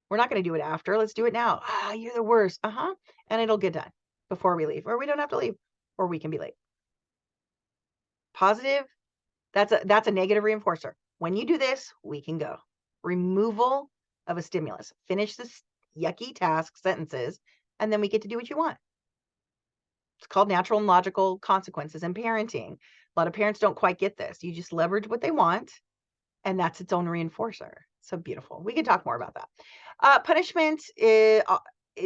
We're not going to do it after. Let's do it now. Ah, you're the worst. And it'll get done before we leave, or we don't have to leave, or we can be late. Positive. That's a negative reinforcer. When you do this, we can go. Removal of a stimulus. Finish this yucky task sentences, and then we get to do what you want. It's called natural and logical consequences in parenting. A lot of parents don't quite get this. You just leverage what they want, and that's its own reinforcer. So beautiful. We can talk more about that. Punishment is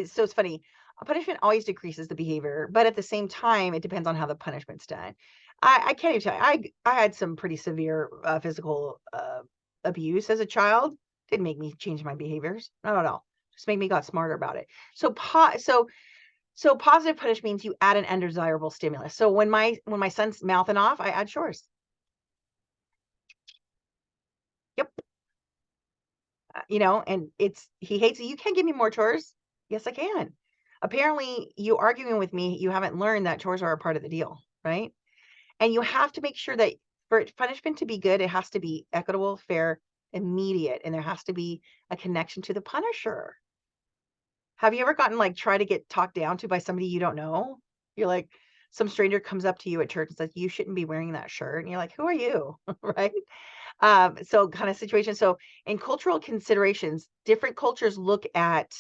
so it's funny. punishment always decreases the behavior, but at the same time, it depends on how the punishment's done. I can't even tell you, I had some pretty severe physical abuse as a child. Didn't make me change my behaviors, not at all. Just made me got smarter about it. So positive punish means you add an undesirable stimulus. So when my son's mouthing off, I add chores. Yep. And he hates it. You can't give me more chores. Yes, I can. Apparently, you arguing with me, you haven't learned that chores are a part of the deal, right? And you have to make sure that for punishment to be good, it has to be equitable, fair, immediate, and there has to be a connection to the punisher. Have you ever gotten try to get talked down to by somebody you don't know? You're like, some stranger comes up to you at church and says, you shouldn't be wearing that shirt. And you're like, who are you? Right? So kind of situation. So in cultural considerations, different cultures look at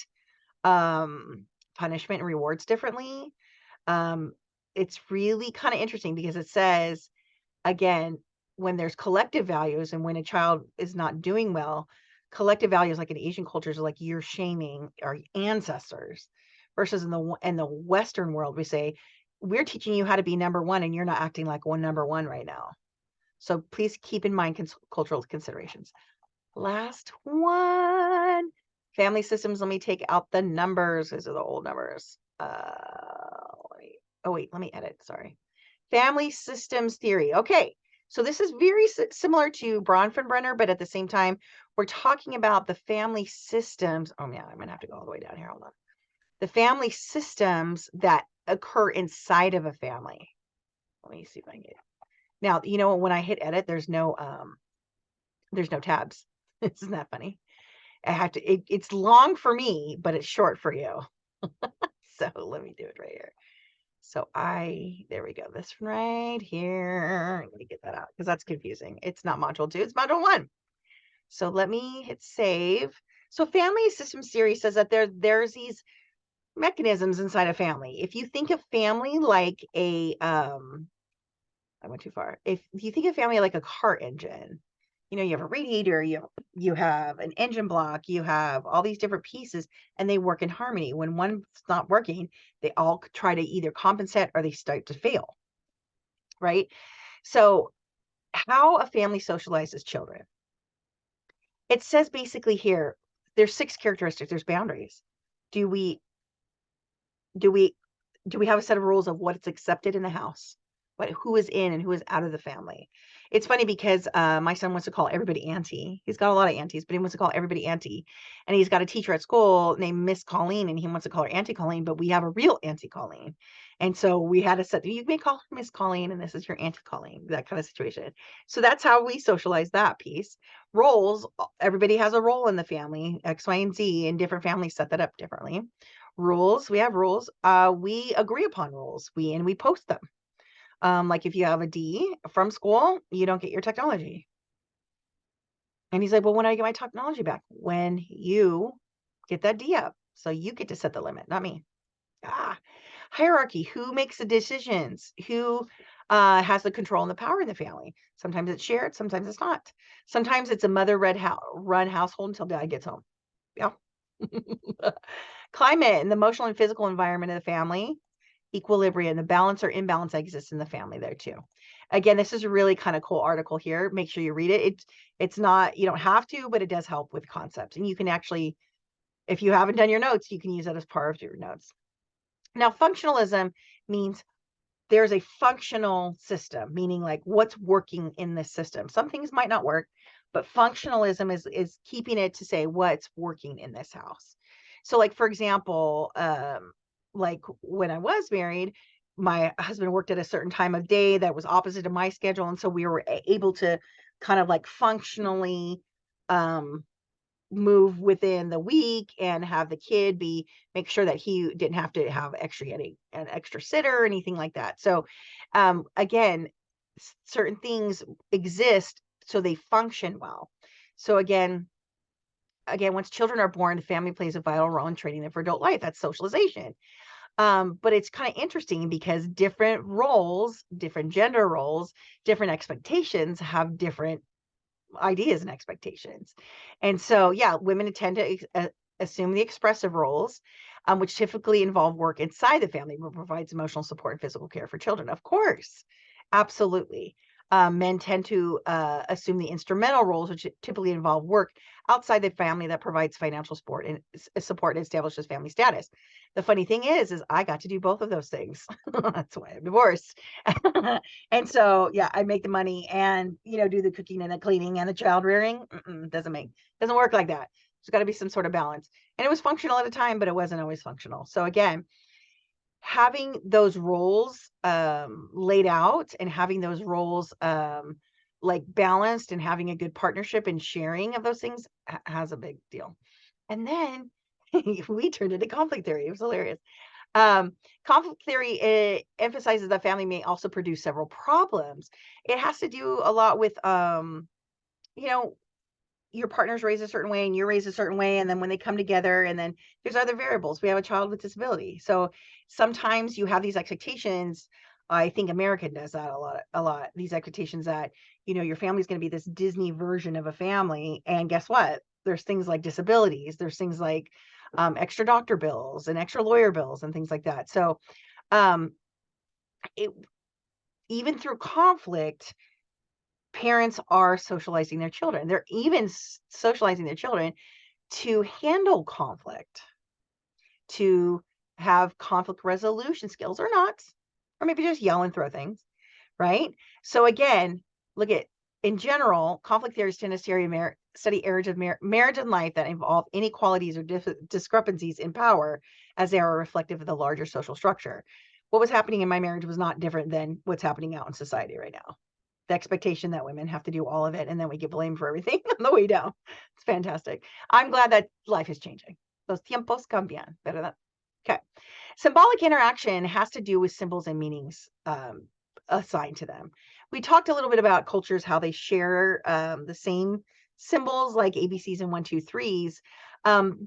punishment and rewards differently. It's really kind of interesting because it says, again, when there's collective values and when a child is not doing well, collective values like in Asian cultures are like you're shaming our ancestors, versus in the Western world we say we're teaching you how to be number one and you're not acting like number one right now. So please keep in mind cultural considerations. Last one, family systems. Let me take out the numbers. These are the old numbers. Let me edit. Sorry. Family systems theory. Okay. So this is very similar to Bronfenbrenner, but at the same time, we're talking about the family systems. Oh man, I'm going to have to go all the way down here. Hold on. The family systems that occur inside of a family. Let me see if I can get it. Now, when I hit edit, there's no tabs. Isn't that funny? I have to, it's long for me, but it's short for you. So let me do it right here. So there we go. This one right here. I'm going to get that out because that's confusing. It's not module 2, it's module 1. So let me hit save. So family systems theory says that there's these mechanisms inside a family. If you think of family like I went too far. If you think of family like a car engine, you have a radiator, you have an engine block, you have all these different pieces, and they work in harmony. When one's not working, they all try to either compensate or they start to fail, right? So how a family socializes children. It says basically here, there's 6 characteristics. There's boundaries. Do we have a set of rules of what's accepted in the house? Who is in and who is out of the family? It's funny because my son wants to call everybody auntie. He's got a lot of aunties, but he wants to call everybody auntie. And he's got a teacher at school named Miss Colleen, and he wants to call her Auntie Colleen, but we have a real Auntie Colleen. And so we had to set, you may call her Miss Colleen, and this is your Auntie Colleen, that kind of situation. So that's how we socialize that piece. Roles, everybody has a role in the family, X, Y, and Z, and different families set that up differently. Rules, we have rules. We agree upon rules. We post them. Like if you have a D from school, you don't get your technology. And he's like, well, when I get my technology back? When you get that D up. So you get to set the limit, not me. Hierarchy. Who makes the decisions? Who has the control and the power in the family? Sometimes it's shared, sometimes it's not. Sometimes it's a mother-run household until dad gets home. Yeah. Climate and the emotional and physical environment of the family. Equilibrium, the balance or imbalance that exists in the family there too. Again, this is a really kind of cool article here. Make sure you read it. It's not, you don't have to, but it does help with concepts. And you can actually, if you haven't done your notes, you can use that as part of your notes. Now, functionalism means there's a functional system, meaning like what's working in this system. Some things might not work, but functionalism is keeping it to say what's working in this house. So like, for example, like when I was married, my husband worked at a certain time of day that was opposite of my schedule. And so we were able to kind of like functionally move within the week and have the kid make sure that he didn't have to have an extra sitter or anything like that. So again, certain things exist so they function well. So again, once children are born, the family plays a vital role in training them for adult life. That's socialization. But it's kind of interesting because different roles, different gender roles, different expectations have different ideas and expectations. And so, yeah, women tend to assume the expressive roles. which typically involve work inside the family, but provides emotional support and physical care for children. Of course, absolutely. Men tend to assume the instrumental roles, which typically involve work outside the family that provides financial support and establishes family status. The funny thing is I got to do both of those things. That's why I'm divorced. And so, yeah, I make the money and, do the cooking and the cleaning and the child rearing. Doesn't work like that. There's got to be some sort of balance. And it was functional at a time, but it wasn't always functional. So again, having those roles laid out and having those roles like balanced and having a good partnership and sharing of those things has a big deal. And then we turned into conflict theory. It was hilarious. Conflict theory emphasizes that family may also produce several problems. It has to do a lot with your partner's raised a certain way and you're raised a certain way, and then when they come together, and then there's other variables. We have a child with disability, so sometimes you have these expectations. I think America does that a lot. These expectations that your family's going to be this Disney version of a family, and guess what? There's things like disabilities. There's things like extra doctor bills and extra lawyer bills and things like that. So even through conflict, parents are socializing their children. They're even socializing their children to handle conflict, to have conflict resolution skills or not, or maybe just yell and throw things, right? So again, look at, in general, conflict theories tend to study areas of marriage and life that involve inequalities or discrepancies in power, as they are reflective of the larger social structure. What was happening in my marriage was not different than what's happening out in society right now. The expectation that women have to do all of it, and then we get blamed for everything on the way down. It's fantastic. I'm glad that life is changing. Los tiempos cambian, ¿verdad? Okay. Symbolic interaction has to do with symbols and meanings assigned to them. We talked a little bit about cultures, how they share the same symbols like ABCs and 1, 2, 3s.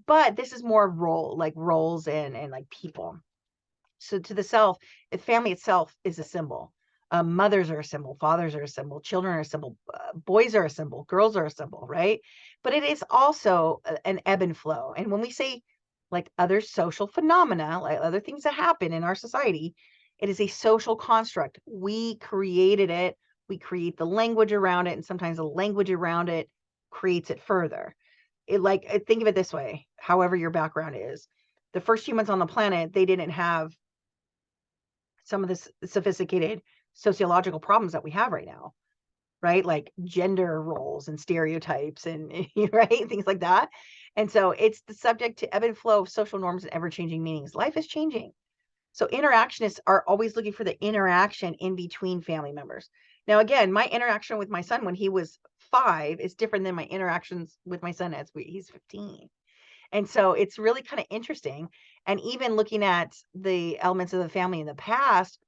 But this is more role, like roles and like people. So to the self, the family itself is a symbol. Mothers are a symbol, fathers are a symbol, children are a symbol, boys are a symbol, girls are a symbol, right? But it is also an ebb and flow. And when we say like other social phenomena, like other things that happen in our society, it is a social construct. We created it. We create the language around it. And sometimes the language around it creates it further. Think of it this way, however your background is. The first humans on the planet, they didn't have some of the sophisticated sociological problems that we have right now, right? Like gender roles and stereotypes and right, things like that. And so it's the subject to ebb and flow of social norms and ever-changing meanings. Life is changing. So interactionists are always looking for the interaction in between family members. Now, again, my interaction with my son when he was 5 is different than my interactions with my son as he's 15. And so it's really kind of interesting. And even looking at the elements of the family in the past,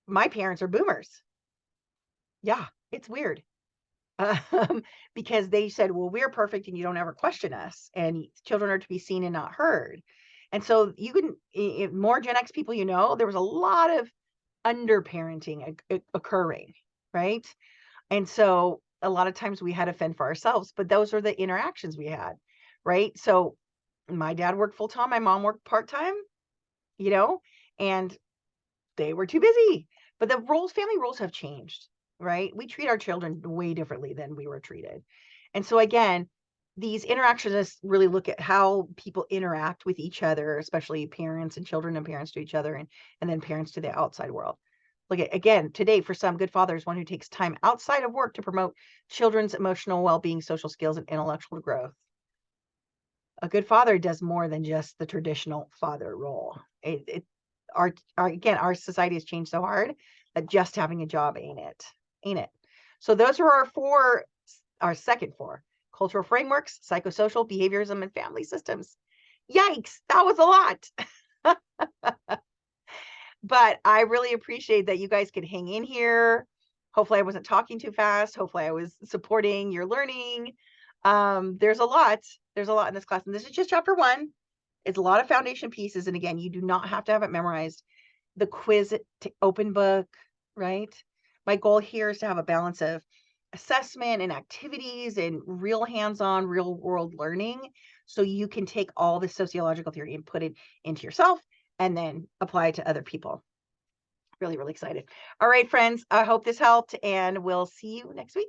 my parents are boomers. Yeah, it's weird. Because they said, well, we're perfect and you don't ever question us. And children are to be seen and not heard. And so more Gen X people, there was a lot of underparenting occurring, right? And so a lot of times we had to fend for ourselves, but those are the interactions we had, right? So my dad worked full time, my mom worked part time, and they were too busy. But the family roles have changed, right? We treat our children way differently than we were treated. And so again, these interactionists really look at how people interact with each other, especially parents and children and parents to each other, and then parents to the outside world. Look at, again, today, for some, good father is one who takes time outside of work to promote children's emotional well-being, social skills, and intellectual growth. A good father does more than just the traditional father role. Our society has changed so hard that just having a job ain't it. So those are our second 4: cultural frameworks, psychosocial, behaviorism, and family systems. Yikes, that was a lot. But I really appreciate that you guys could hang in here. Hopefully I wasn't talking too fast. Hopefully I was supporting your learning. There's a lot in this class, and this is just chapter 1. It's a lot of foundation pieces. And again, you do not have to have it memorized. The quiz, open book, right? My goal here is to have a balance of assessment and activities and real hands-on, real world learning, so you can take all the sociological theory and put it into yourself and then apply it to other people. Really, really excited. All right, friends, I hope this helped, and we'll see you next week.